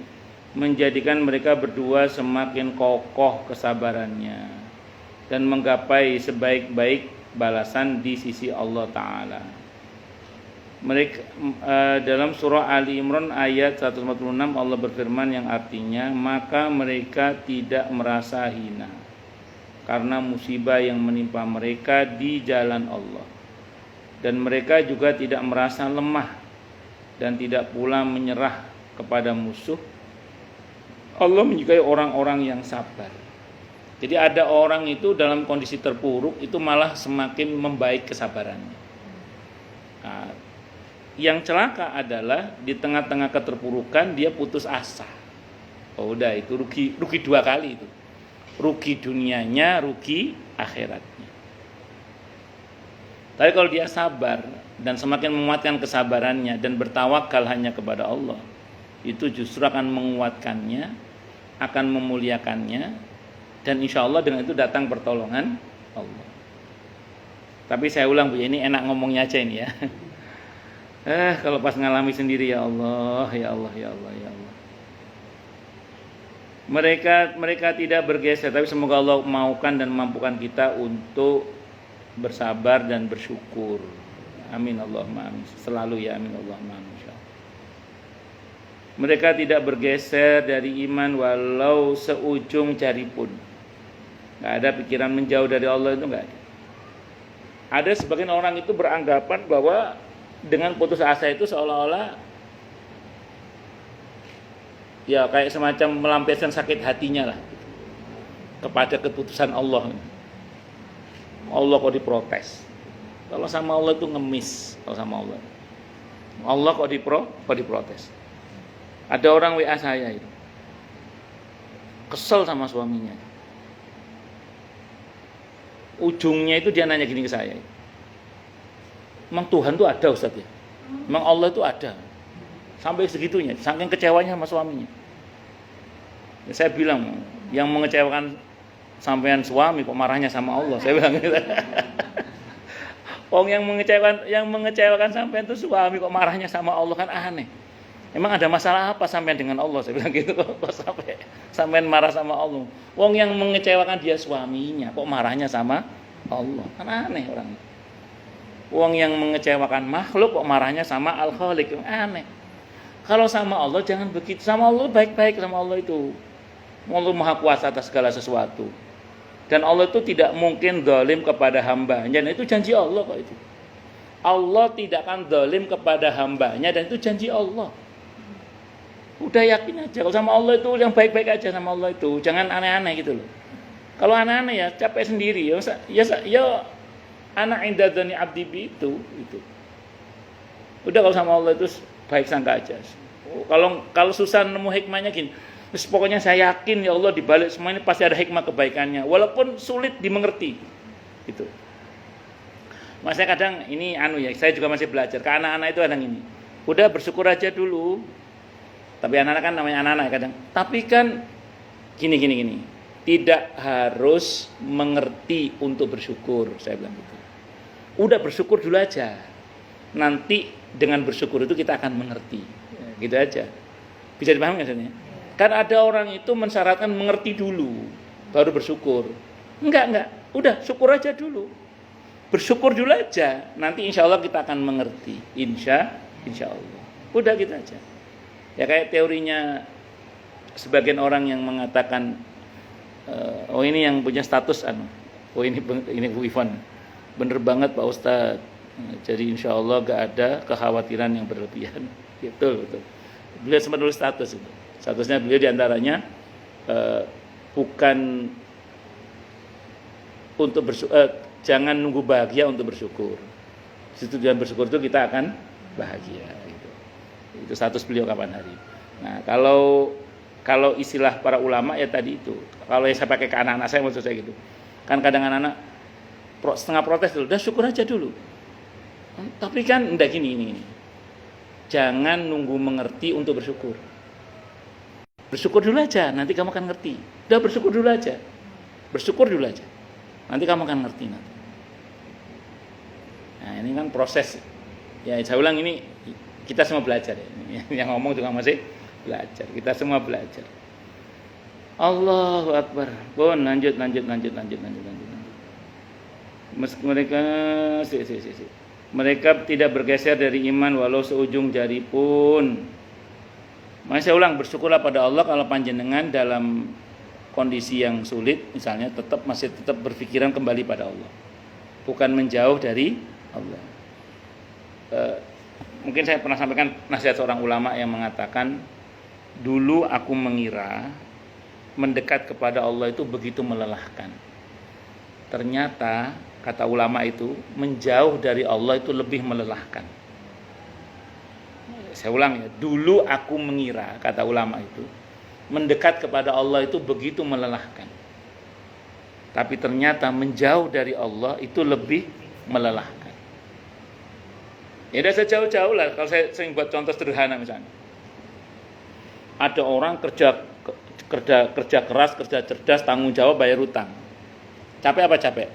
Speaker 1: menjadikan mereka berdua semakin kokoh kesabarannya dan menggapai sebaik-baik balasan di sisi Allah Ta'ala. Mereka dalam surah Ali Imran ayat 146 Allah berfirman yang artinya, maka mereka tidak merasa hina karena musibah yang menimpa mereka di jalan Allah, dan mereka juga tidak merasa lemah dan tidak pula menyerah kepada musuh. Allah menyukai orang-orang yang sabar. Jadi ada orang itu dalam kondisi terpuruk itu malah semakin membaik kesabarannya. Nah, yang celaka adalah di tengah-tengah keterpurukan dia putus asa. Oh udah, itu rugi dua kali itu. Rugi dunianya, rugi akhiratnya. Tapi kalau dia sabar dan semakin menguatkan kesabarannya dan bertawakal hanya kepada Allah, itu justru akan menguatkannya, akan memuliakannya, dan insya Allah dengan itu datang pertolongan Allah. Tapi saya ulang Bu, ini enak ngomongnya aja ini ya. Kalau pas ngalami sendiri, ya Allah, ya Allah, ya Allah, ya Allah. Mereka tidak bergeser, tapi semoga Allah maukan dan mampukan kita untuk bersabar dan bersyukur. Amin Allahumma amin. Selalu ya amin Allahumma amin. Mereka tidak bergeser dari iman walau seujung jari pun. Gak ada pikiran menjauh dari Allah, itu gak ada. Ada sebagian orang itu beranggapan bahwa dengan putus asa itu seolah-olah ya kayak semacam melampiaskan sakit hatinya lah kepada keputusan Allah. Allah kok diprotes. Kalau sama Allah itu ngemis. Kalau sama Allah, Allah kok diprotes. Ada orang WA saya itu kesel sama suaminya. Ujungnya itu dia nanya gini ke saya, emang Tuhan itu ada Ustaz ya? Emang Allah itu ada? Sampai segitunya, saking kecewanya sama suaminya. Ya, saya bilang, yang mengecewakan sampean suami kok marahnya sama Allah? Saya bilang gitu. yang mengecewakan sampean itu suami kok marahnya sama Allah, kan aneh. Emang ada masalah apa sampean dengan Allah? Saya bilang gitu, kok sampai sampean marah sama Allah. Wong yang mengecewakan dia suaminya kok marahnya sama Allah? Kan aneh orang. Wong yang mengecewakan makhluk kok marahnya sama Al-Khaliq, aneh. Kalau sama Allah jangan begitu. Sama Allah baik-baik, sama Allah itu. Allah Maha Kuasa atas segala sesuatu. Dan Allah itu tidak mungkin zalim kepada hambanya, dan itu janji Allah kok itu. Allah tidak akan zalim kepada hambanya, dan itu janji Allah. Udah yakin aja, kalau sama Allah itu yang baik-baik aja sama Allah itu. Jangan aneh-aneh gitu loh. Kalau aneh-aneh ya capek sendiri. Ya anak inda dzani abdi itu. Udah kalau sama Allah itu baik sangka aja. Kalau susah nemu hikmahnya gini. Terus pokoknya saya yakin ya Allah di balik semua ini pasti ada hikmah kebaikannya, walaupun sulit dimengerti. Gitu. Masanya kadang ini saya juga masih belajar. Ke anak-anak itu kadang ini. Udah bersyukur aja dulu. Tapi anak-anak kan namanya anak-anak kadang. Tapi kan gini. Tidak harus mengerti untuk bersyukur, saya bilang gitu. Udah bersyukur dulu aja. Nanti dengan bersyukur itu kita akan mengerti. Gitu aja. Bisa dipahami nggak sebenarnya? Kan ada orang itu mensyaratkan mengerti dulu baru bersyukur. Enggak. Udah syukur aja dulu. Bersyukur dulu aja. Nanti insya Allah kita akan mengerti. Insya Allah. Udah gitu aja. Ya kayak teorinya sebagian orang yang mengatakan ini yang punya status ini Bu Ivan. Bener banget Pak Ustadz. Jadi insya Allah gak ada kekhawatiran yang berlebihan. Betul. Beliau sempat nulis status itu. Statusnya beliau diantaranya bukan untuk jangan nunggu bahagia untuk bersyukur. Situ dengan bersyukur itu kita akan bahagia. Itu status beliau kapan hari. Nah, kalau istilah para ulama ya tadi itu. Kalau yang saya pakai ke anak-anak saya maksud saya gitu. Kan kadang anak-anak setengah protes dulu, udah syukur aja dulu. Tapi kan enggak gini. Jangan nunggu mengerti untuk bersyukur. Bersyukur dulu aja, nanti kamu akan ngerti. Udah bersyukur dulu aja. Bersyukur dulu aja. Nanti kamu akan ngerti nanti. Nah, ini kan proses. Ya, saya ulang ini kita semua belajar ya. Yang ngomong juga masih belajar. Kita semua belajar. Allahu Akbar. Bon, lanjut. Meski mereka Mereka tidak bergeser dari iman walau seujung jari pun. Masih saya ulang, bersyukurlah pada Allah kalau panjenengan dalam kondisi yang sulit misalnya masih tetap berpikiran kembali pada Allah, bukan menjauh dari Allah. Mungkin saya pernah sampaikan nasihat seorang ulama yang mengatakan, dulu aku mengira mendekat kepada Allah itu begitu melelahkan. Ternyata kata ulama itu, menjauh dari Allah itu lebih melelahkan. Saya ulang ya, dulu aku mengira, kata ulama itu, mendekat kepada Allah itu begitu melelahkan. Tapi ternyata menjauh dari Allah itu lebih melelahkan. Ya udah sejauh-jauh lah. Kalau saya sering buat contoh sederhana misalnya. Ada orang kerja keras, kerja cerdas, tanggung jawab, bayar utang. Capek apa capek?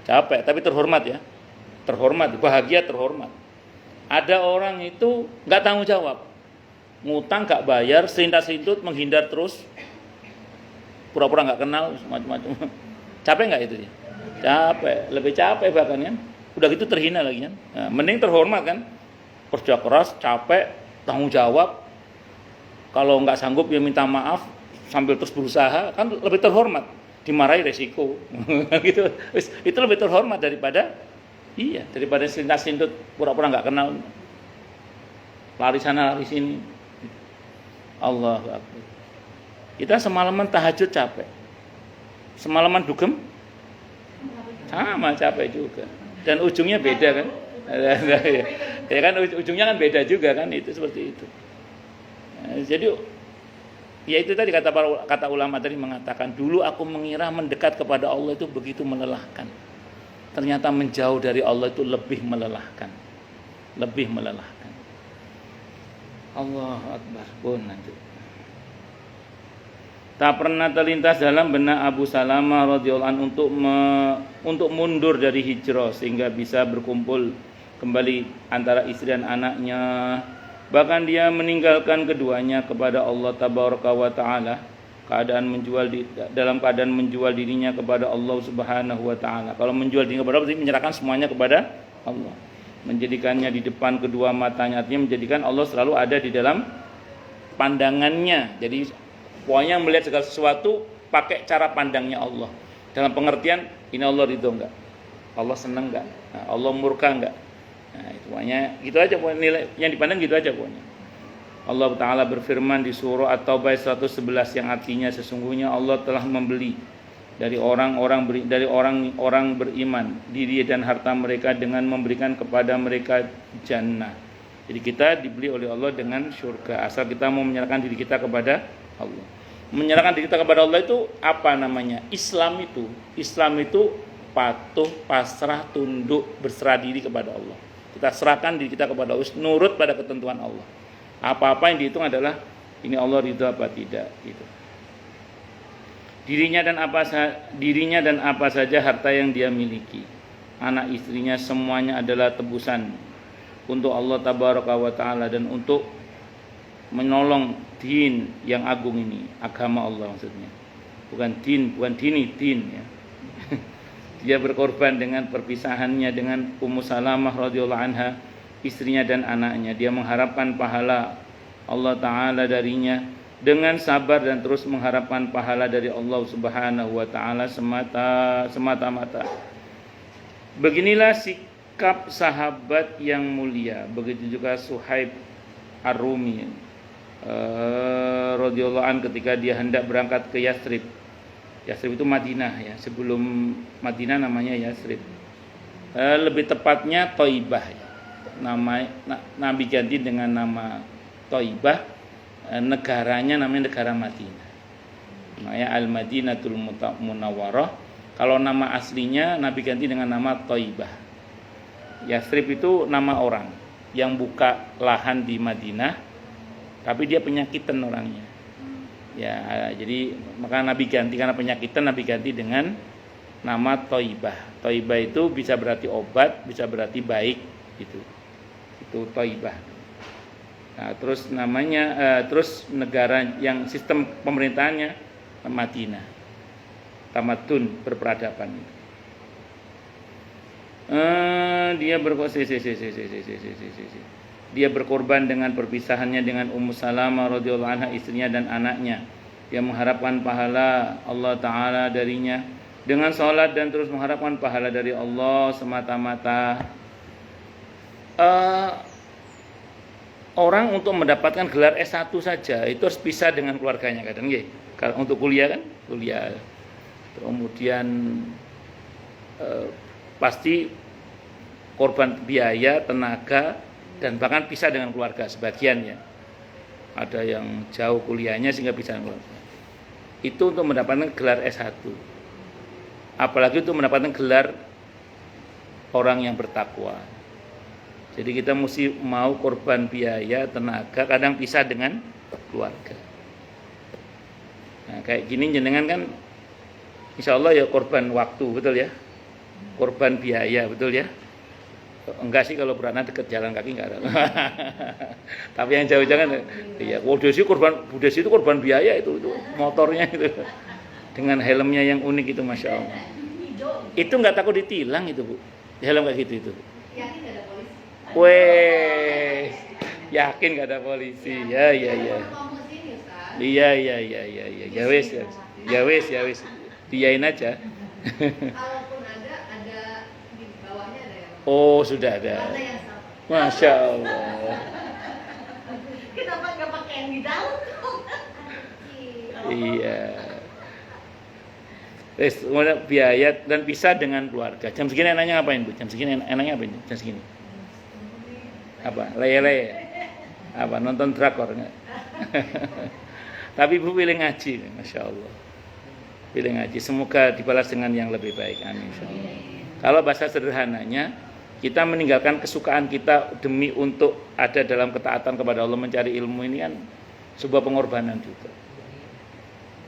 Speaker 1: Capek, tapi terhormat ya. Terhormat, bahagia, terhormat. Ada orang itu nggak tanggung jawab, ngutang nggak bayar, serintas-serintut, menghindar terus, pura-pura nggak kenal, macam-macam. Capek nggak itu dia? Capek, lebih capek bahkan kan. Udah gitu terhina lagi kan. Nah, mending terhormat kan. Kerja keras, capek, tanggung jawab. Kalau nggak sanggup ya minta maaf sambil terus berusaha, kan lebih terhormat. Dimarahi resiko, gitu. Itu lebih terhormat daripada serintas-serintut, pura-pura nggak kenal, lari sana lari sini. Allahu Akbar. Kita semalaman tahajud capek, semalaman dugem sama capek juga, dan ujungnya beda kan. Ya kan ujungnya kan beda juga kan, itu seperti itu. Jadi ya itu tadi kata ulama tadi mengatakan, dulu aku mengira mendekat kepada Allah itu begitu melelahkan. Ternyata menjauh dari Allah itu lebih melelahkan. Lebih melelahkan. Allahu Akbar pun nanti. Tak pernah terlintas dalam benak Abu Salamah radhiyallahu anhu untuk mundur dari hijrah sehingga bisa berkumpul kembali antara istri dan anaknya. Bahkan dia meninggalkan keduanya kepada Allah tabaraka wa taala, dalam keadaan menjual dirinya kepada Allah Subhanahu wa taala. Kalau menjual dirinya kepada Allah berarti menyerahkan semuanya kepada Allah. Menjadikannya di depan kedua matanya, artinya menjadikan Allah selalu ada di dalam pandangannya. Jadi pokoknya melihat segala sesuatu pakai cara pandangnya Allah. Dalam pengertian, ini Allah ridho enggak? Allah senang enggak? Allah murka enggak? Nah, itu pokoknya gitu aja, nilai yang dipandang gitu aja pokoknya. Allah Ta'ala berfirman di surah At-Taubah 111 yang artinya sesungguhnya Allah telah membeli dari orang-orang beriman diri dan harta mereka dengan memberikan kepada mereka jannah. Jadi kita dibeli oleh Allah dengan surga asal kita mau menyerahkan diri kita kepada Allah. Menyerahkan diri kita kepada Allah itu apa namanya? Islam itu patuh, pasrah, tunduk, berserah diri kepada Allah. Kita serahkan diri kita kepada Allah, nurut pada ketentuan Allah. Apa-apa yang dihitung adalah ini Allah ridho apa tidak gitu. Dirinya dan apa saja harta yang dia miliki, anak istrinya semuanya adalah tebusan untuk Allah tabaraka wa taala dan untuk menolong din yang agung ini, agama Allah maksudnya. Bukan din ya. Dia berkorban dengan perpisahannya dengan Ummu Salamah radhiyallahu anha, istrinya dan anaknya. Dia mengharapkan pahala Allah Ta'ala darinya dengan sabar dan terus mengharapkan pahala dari Allah Subhanahu wa Ta'ala semata-mata. Beginilah sikap sahabat yang mulia. Begitu juga Suhaib Ar-Rumi radhiyallahu anhu ketika dia hendak berangkat ke Yathrib. Yathrib itu Madinah ya, sebelum Madinah namanya Yathrib. Lebih tepatnya Thaibah ya. Nama Nabi ganti dengan nama Thaibah, negaranya namanya negara Madinah. Namanya Al-Madinatul Munawwarah. Kalau nama aslinya Nabi ganti dengan nama Thaibah. Yathrib itu nama orang yang buka lahan di Madinah, tapi dia penyakitan orangnya. Ya, jadi maka Nabi ganti karena penyakitan, Nabi ganti dengan nama Thaibah. Thaibah itu bisa berarti obat, bisa berarti baik gitu. Itu Thaibah. Nah, terus terus negara yang sistem pemerintahannya Madinah. Tamadun berperadaban. dia dia berkorban dengan perpisahannya dengan Ummu Salamah radhiyallahu anha, istrinya dan anaknya. Dia mengharapkan pahala Allah Ta'ala darinya dengan sholat dan terus mengharapkan pahala dari Allah semata-mata. Orang untuk mendapatkan gelar S1 saja itu harus pisah dengan keluarganya kadang nggih. Kalau untuk kuliah kan, kuliah. Kemudian pasti korban biaya, tenaga, dan bahkan pisah dengan keluarga sebagian ya. Ada yang jauh kuliahnya sehingga pisah dengan keluarga. Itu untuk mendapatkan gelar S1. Apalagi untuk mendapatkan gelar orang yang bertakwa. Jadi kita mesti mau korban biaya, tenaga, kadang pisah dengan keluarga. Nah, kayak gini jenengan kan insya Allah ya korban waktu, betul ya? Korban biaya, betul ya? Enggak sih kalau beranak dekat jalan kaki enggak ada. Tapi yang jauh-jauh kan iya, Budesi itu korban biaya itu motornya itu. Dengan helmnya yang unik itu Masya Allah. Itu enggak takut ditilang itu, Bu. Helm kayak gitu itu.
Speaker 2: Yakin nggak ada polisi?
Speaker 1: Weh, yakin gak ada polisi? Ya. Iya. Ya wes. Diain aja.
Speaker 2: Kalaupun ada di bawahnya ada yang.
Speaker 1: Oh, sudah ada.
Speaker 2: Ada yang sama.
Speaker 1: Masya Allah.
Speaker 2: Kenapa nggak pakai yang di dalam?
Speaker 1: Iya. Wes, biaya dan pisah dengan keluarga. Jam segini enaknya ngapain, Bu? Jam segini enaknya ngapain? Jam segini. Apa? Leye-leye. Apa? Nonton drakor enggak? Tapi Ibu pilih ngaji, Masya Allah. Pilih ngaji, semoga dibalas dengan yang lebih baik. Amin. Kalau bahasa sederhananya, kita meninggalkan kesukaan kita demi untuk ada dalam ketaatan kepada Allah, mencari ilmu ini kan sebuah pengorbanan juga.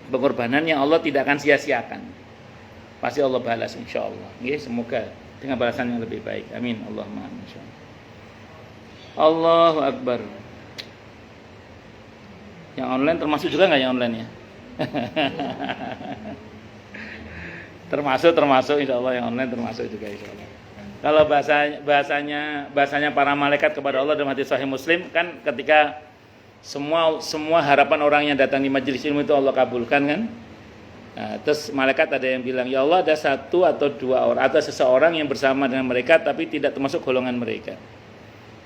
Speaker 1: Pengorbanan yang Allah tidak akan sia-siakan. Pasti Allah balas insya Allah. Ya, semoga dengan balasan yang lebih baik. Amin. Allahumma amin. Allahu Akbar. Yang online termasuk juga nggak yang online ya? termasuk insya Allah yang online termasuk juga insya Allah. Kalau bahasanya para malaikat kepada Allah dalam hadis Sahih Muslim kan ketika semua harapan orang yang datang di majelis ilmu itu Allah kabulkan kan. Nah, terus malaikat ada yang bilang, ya Allah ada satu atau dua orang atau seseorang yang bersama dengan mereka tapi tidak termasuk golongan mereka.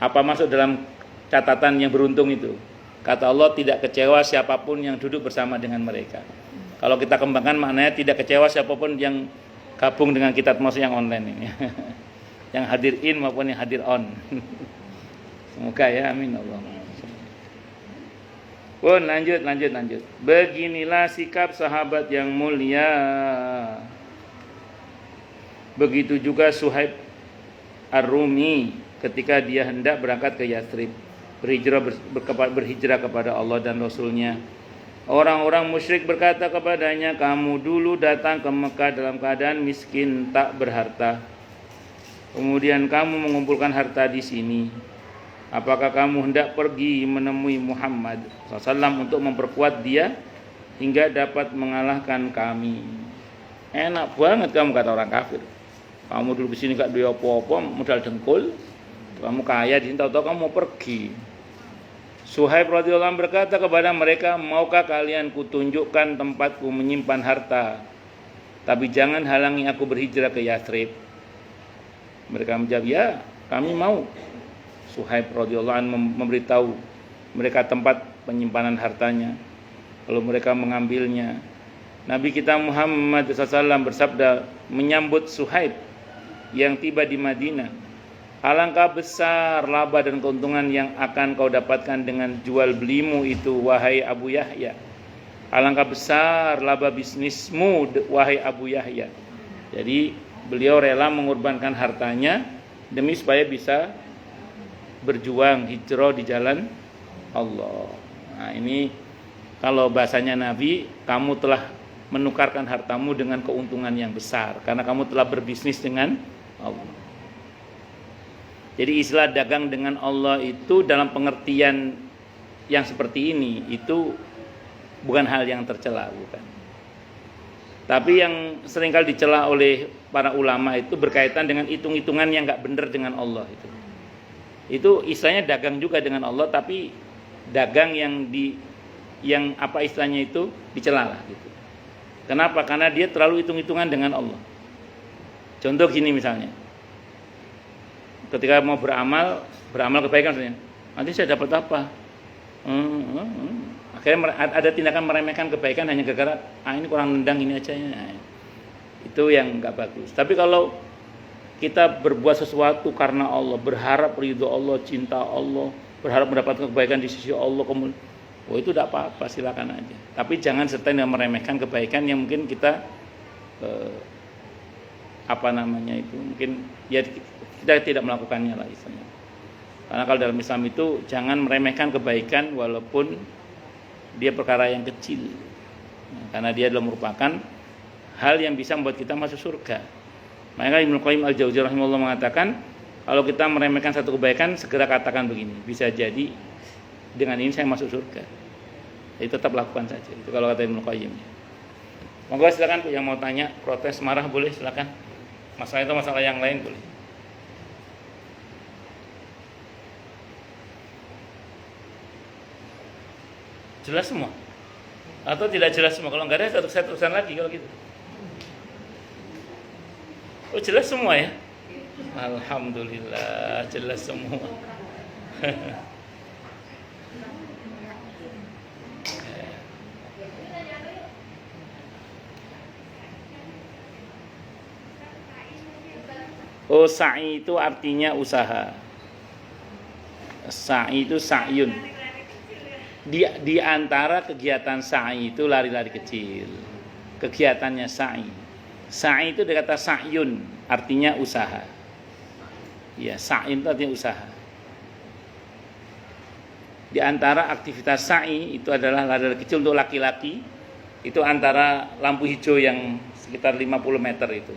Speaker 1: Apa masuk dalam catatan yang beruntung itu? Kata Allah tidak kecewa siapapun yang duduk bersama dengan mereka. Kalau kita kembangkan maknanya tidak kecewa siapapun yang gabung dengan kita termasuk yang online ini. Yang hadir in maupun yang hadir on. Semoga ya amin Allah. Pun lanjut. Beginilah sikap sahabat yang mulia. Begitu juga Suhaib Ar-Rumi ketika dia hendak berangkat ke Yathrib, berhijrah kepada Allah dan Rasulnya. Orang-orang musyrik berkata kepadanya, kamu dulu datang ke Mekah dalam keadaan miskin, tak berharta. Kemudian kamu mengumpulkan harta di sini. Apakah kamu hendak pergi menemui Muhammad SAW untuk memperkuat dia hingga dapat mengalahkan kami? Enak banget kamu, kata orang kafir. Kamu dulu di sini gak duwe apa-apa, modal dengkul. Kamu kaya di sini, tahu-tahu kamu mau pergi. Suhaib radhiyallahu anhu berkata kepada mereka, maukah kalian kutunjukkan tempatku menyimpan harta, tapi jangan halangi aku berhijrah ke Yathrib. Mereka menjawab, ya kami mau. Suhaib radhiyallahu anhu memberitahu mereka tempat penyimpanan hartanya. Lalu mereka mengambilnya. Nabi kita Muhammad SAW bersabda menyambut Suhaib yang tiba di Madinah, alangkah besar laba dan keuntungan yang akan kau dapatkan dengan jual belimu itu, wahai Abu Yahya. Alangkah besar laba bisnismu, wahai Abu Yahya. Jadi beliau rela mengorbankan hartanya demi supaya bisa berjuang hijrah di jalan Allah. Nah, ini kalau bahasanya Nabi, kamu telah menukarkan hartamu dengan keuntungan yang besar karena kamu telah berbisnis dengan Allah. Jadi istilah dagang dengan Allah itu dalam pengertian yang seperti ini itu bukan hal yang tercela, bukan. Tapi yang seringkali dicela oleh para ulama itu berkaitan dengan hitung-hitungan yang nggak benar dengan Allah itu. Itu istilahnya dagang juga dengan Allah, tapi dagang yang apa istilahnya itu dicela lah gitu. Kenapa? Karena dia terlalu hitung-hitungan dengan Allah. Contoh gini misalnya, ketika mau beramal kebaikan misalnya, nanti saya dapat apa? Akhirnya ada tindakan meremehkan kebaikan hanya gara-gara ini kurang nendang ini aja ya. Itu yang nggak bagus. Tapi kalau kita berbuat sesuatu karena Allah, berharap ridho Allah, cinta Allah, berharap mendapatkan kebaikan di sisi Allah, itu tidak apa-apa, silakan aja. Tapi jangan serta dengan meremehkan kebaikan yang mungkin kita mungkin ya kita tidak melakukannya lah istilahnya. Karena kalau dalam Islam itu jangan meremehkan kebaikan walaupun dia perkara yang kecil, karena dia adalah merupakan hal yang bisa membuat kita masuk surga. Maka Ibnu Qayyim Al-Jauziyah rahimahullah mengatakan, kalau kita meremehkan satu kebaikan, segera katakan begini, bisa jadi dengan ini saya masuk surga. Jadi tetap lakukan saja. Itu kalau kata Ibnu Qayyim. Monggo silakan yang mau tanya, protes, marah boleh silakan. Masalah itu masalah yang lain boleh. Jelas semua? Atau tidak jelas semua? Kalau enggak ada saya teruskan lagi kalau gitu. Oh jelas semua ya? Alhamdulillah jelas semua. Oh sa'i itu artinya usaha. Sa'i itu sa'yun. Di antara kegiatan sa'i itu lari-lari kecil. Kegiatannya sa'i. Sa'i itu dari kata sa'yun, artinya usaha. Ya, sa'i itu artinya usaha. Di antara aktivitas sa'i itu adalah lari-lari kecil untuk laki-laki. Itu antara lampu hijau yang sekitar 50 meter itu.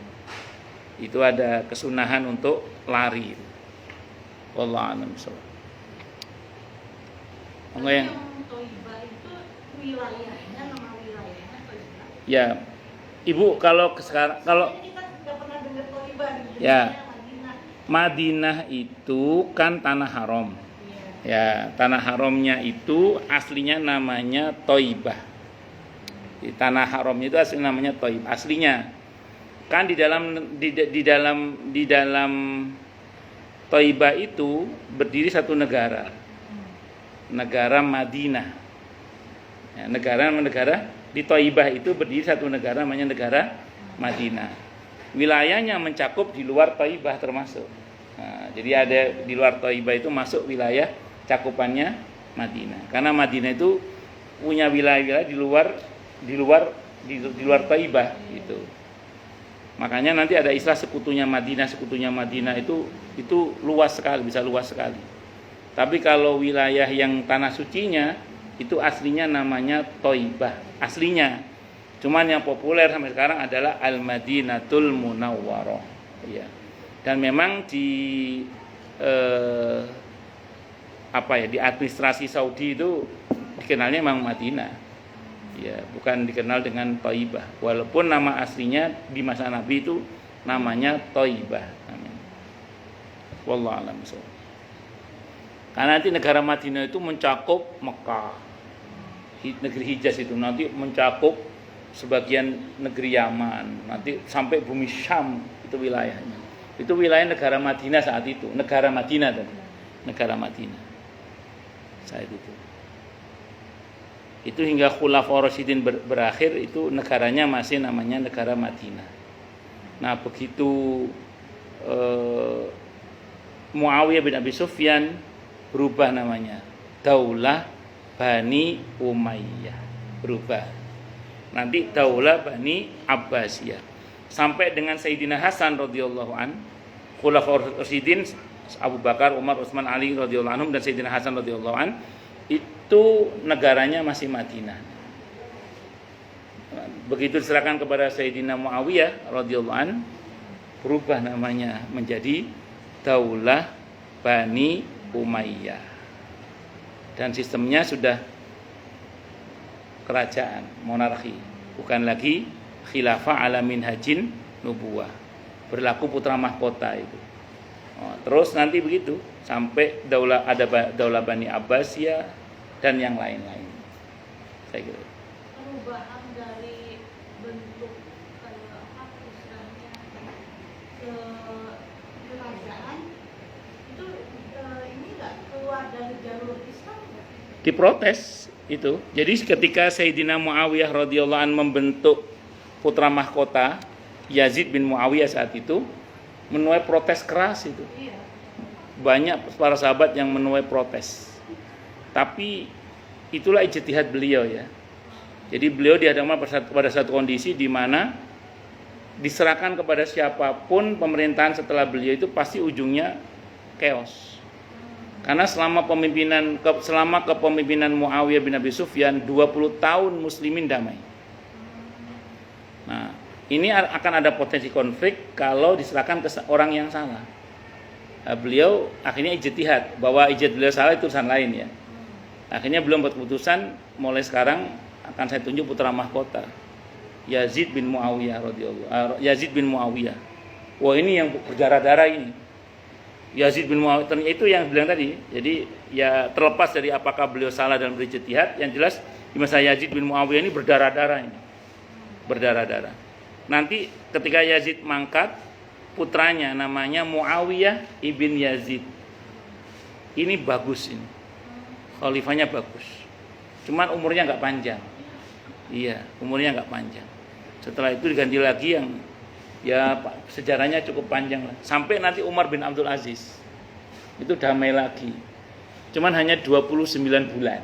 Speaker 1: Itu ada kesunahan untuk lari. Wallahu a'lam bishawab. Yang
Speaker 3: Toibah itu wilayahnya, nama wilayahnya Toibah.
Speaker 1: Ya, Ibu kalau sekarang kalau
Speaker 3: Kita nggak pernah dengar Toibah.
Speaker 1: Ya, Madinah itu kan tanah haram. Ya, tanah haramnya itu aslinya namanya Toibah. Di tanah haramnya itu aslinya namanya Toibah. Aslinya kan di dalam Toibah itu berdiri satu negara. Negara Madinah. Ya, negara di Toibah itu berdiri satu negara namanya negara Madinah. Wilayahnya mencakup di luar Toibah termasuk. Nah, jadi ada di luar Toibah itu masuk wilayah cakupannya Madinah. Karena Madinah itu punya wilayah di luar Toibah gitu. Makanya nanti ada istilah sekutunya Madinah itu luas sekali, bisa luas sekali. Tapi kalau wilayah yang tanah sucinya itu aslinya namanya Toibah, aslinya. Cuman yang populer sampai sekarang adalah Al-Madinatul Munawwarah. Ya. Dan memang di di administrasi Saudi itu dikenalnya memang Madinah. Ya, bukan dikenal dengan Toibah. Walaupun nama aslinya di masa Nabi itu namanya Toibah. Wallahu a'lam bishawab. Karena nanti negara Madinah itu mencakup Mekah, negeri Hijaz itu nanti mencakup sebagian negeri Yaman, nanti sampai bumi Syam itu wilayahnya. Itu wilayah negara Madinah saat itu, negara Madinah saat itu. Itu hingga Khulafaur Rasyidin berakhir itu negaranya masih namanya negara Madinah. Nah begitu Muawiyah bin Abi Sufyan berubah namanya Daulah Bani Umayyah, berubah nanti Daulah Bani Abbasiyah sampai dengan Sayyidina Hasan radhiyallahu an, Khulafaur Rasyidin Abu Bakar, Umar, Utsman, Ali radhiyallahu anhum dan Sayyidina Hasan radhiyallahu an, itu negaranya masih Madinah. Begitu diserahkan kepada Sayyidina Muawiyah radhiyallahu an, berubah namanya menjadi Daulah Bani Umayyah. Dan sistemnya sudah kerajaan, monarki, bukan lagi khilafah ala minhajin nubuwah. Berlaku putra mahkota itu. Terus nanti begitu sampai daulah Bani Abbasiyah dan yang lain-lain. Saya kira.
Speaker 3: Perubahan dari bentuk istilahnya kerajaan itu ini nggak keluar dari jalur Islam nggak?
Speaker 1: Diprotes itu. Jadi ketika Sayyidina Muawiyah radhiyallahu anhu membentuk putra mahkota Yazid bin Muawiyah saat itu menuai protes keras itu.
Speaker 3: Iya.
Speaker 1: Banyak para sahabat yang menuai protes. Tapi itulah ijtihad beliau ya. Jadi beliau dihadapkan pada satu kondisi di mana diserahkan kepada siapapun pemerintahan setelah beliau itu pasti ujungnya chaos. Karena selama kepemimpinan Muawiyah bin Abi Sufyan 20 tahun muslimin damai. Nah, ini akan ada potensi konflik kalau diserahkan ke orang yang salah. Beliau akhirnya ijtihad bahwa ijtihad beliau salah itu urusan lain ya. Akhirnya beliau buat keputusan mulai sekarang akan saya tunjuk putra mahkota Yazid bin Muawiyah radhiyallahu Yazid bin Muawiyah. Wah, ini yang berdarah-darah ini. Yazid bin Muawiyah itu yang bilang tadi. Jadi ya terlepas dari apakah beliau salah dalam berijtihad, yang jelas di masa Yazid bin Muawiyah ini berdarah-darah ini. Berdarah-darah. Nanti ketika Yazid mangkat, putranya namanya Muawiyah ibn Yazid. Ini bagus ini. Khalifahnya bagus. Cuman umurnya enggak panjang. Iya, umurnya enggak panjang. Setelah itu diganti lagi yang ya sejarahnya cukup panjang lah. Sampai nanti Umar bin Abdul Aziz. Itu damai lagi. Cuman hanya 29 bulan.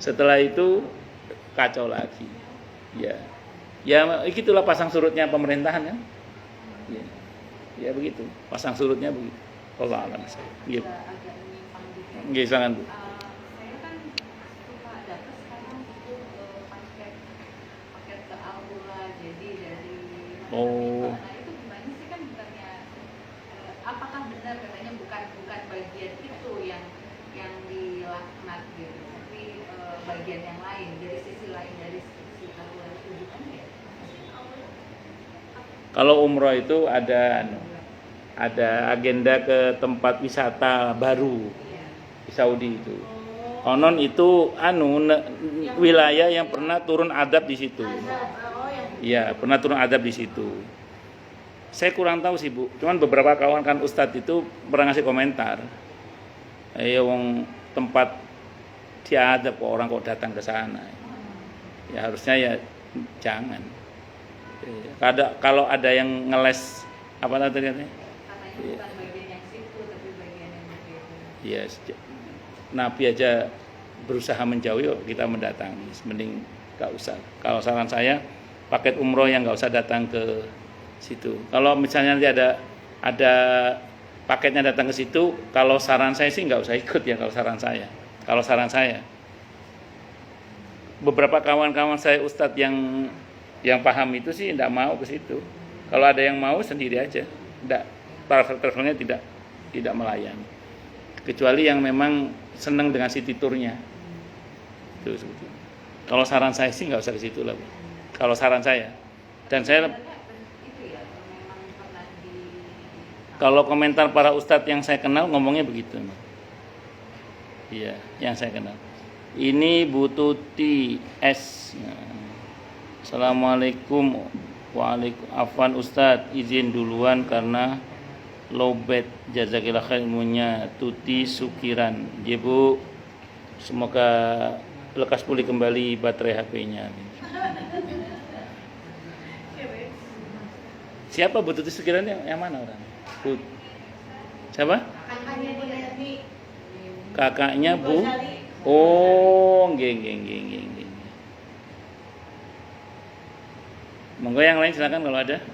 Speaker 1: Setelah itu kacau lagi. Ya. Ya begitulah pasang surutnya pemerintahan kan. Ya. Ya begitu, pasang surutnya begitu. Allah alam. Gitu. Nggih, silakan Bu.
Speaker 2: Saya kan suka data sekarang itu paket ke Aula, jadi dari
Speaker 1: Oh.
Speaker 2: Nah itu gimana sih, kan bukannya apakah benar katanya bukan bagian itu yang dilaknat gitu, tapi bagian yang lain, dari sisi lain, dari sisi Aula itu gimana ya?
Speaker 1: Kalau umroh itu ada agenda ke tempat wisata baru di Saudi itu. Konon itu wilayah yang pernah turun adab di situ. Iya, pernah turun adab di situ. Saya kurang tahu sih Bu. Cuman beberapa kawan kan Ustadz itu pernah ngasih komentar. Ya wong tempat diadab kok orang kok datang ke sana. Ya harusnya ya jangan. Kalau ada yang ngeles apa tadi katanya?
Speaker 2: Katanya bukan bagian yang situ, tapi bagian yang berbeda.
Speaker 1: Iya, Nabi aja berusaha menjauhi, kita mendatangi. Mending gak usah. Kalau saran saya, paket umroh yang gak usah datang ke situ. Kalau misalnya nanti ada paketnya datang ke situ, kalau saran saya sih gak usah ikut ya. Kalau saran saya, beberapa kawan-kawan saya Ustadz yang paham itu sih tidak mau ke situ. Kalau ada yang mau sendiri aja, tidak, travelnya tidak melayani. Kecuali yang memang senang dengan city tournya. Itu. Kalau saran saya sih nggak usah ke situ lah, Bu. Kalau saran saya, dan saya kalau komentar para ustadz yang saya kenal ngomongnya begitu. Iya, yang saya kenal. Ini Bu Tuti S. Assalamualaikum. Waalaikumsalam. Afwan Ustadz, izin duluan karena lowbat. Jazakillah khair ilmunya. Tuti Sukiran. Ya Bu, semoga lekas pulih kembali baterai HP-nya. Siapa Bu Tuti Sukiran yang mana orang? Siapa? Kakaknya Bu. Oh, nggih. Monggo yang lain silakan kalau ada.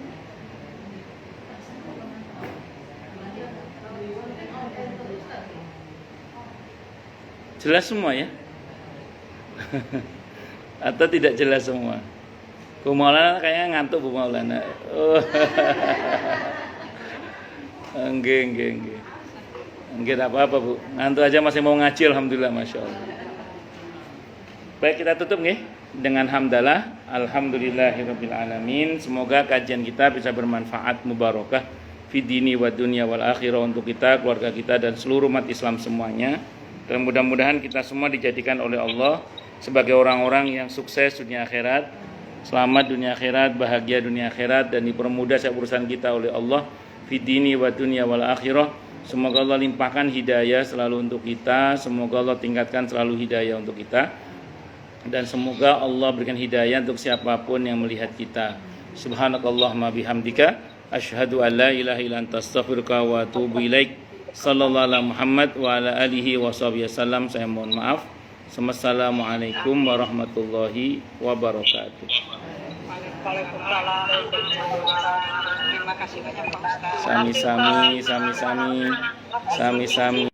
Speaker 1: Jelas semua ya? Atau tidak jelas semua? Bu Maulana kayaknya ngantuk Bu Maulana. Oh. Enggak. Enggak apa-apa Bu. Ngantuk aja masih mau ngaji, alhamdulillah, masya Allah. Baik, kita tutup nggih. dengan hamdalah, alhamdulillahirabbil alamin. Semoga kajian kita bisa bermanfaat, mubarakah fid dini wa dunya wal akhirah, untuk kita, keluarga kita dan seluruh umat Islam semuanya. Dan mudah-mudahan kita semua dijadikan oleh Allah sebagai orang-orang yang sukses dunia akhirat, selamat dunia akhirat, bahagia dunia akhirat, dan dipermudah urusan kita oleh Allah fid dini wa dunya wal akhirah. Semoga Allah limpahkan hidayah selalu untuk kita, semoga Allah tingkatkan selalu hidayah untuk kita, dan semoga Allah berikan hidayah untuk siapapun yang melihat kita. Subhanakallahumma bihamdika asyhadu an la ilaha illa anta astaghfiruka wa atubu ilaik. Sallallahu alaihi Muhammad wa ala alihi wa sahbihi wasallam. Saya mohon maaf. Assalamualaikum warahmatullahi wabarakatuh.
Speaker 4: Waalaikumsalam. Terima kasih banyak Pak Ustaz.
Speaker 1: Sami-sami.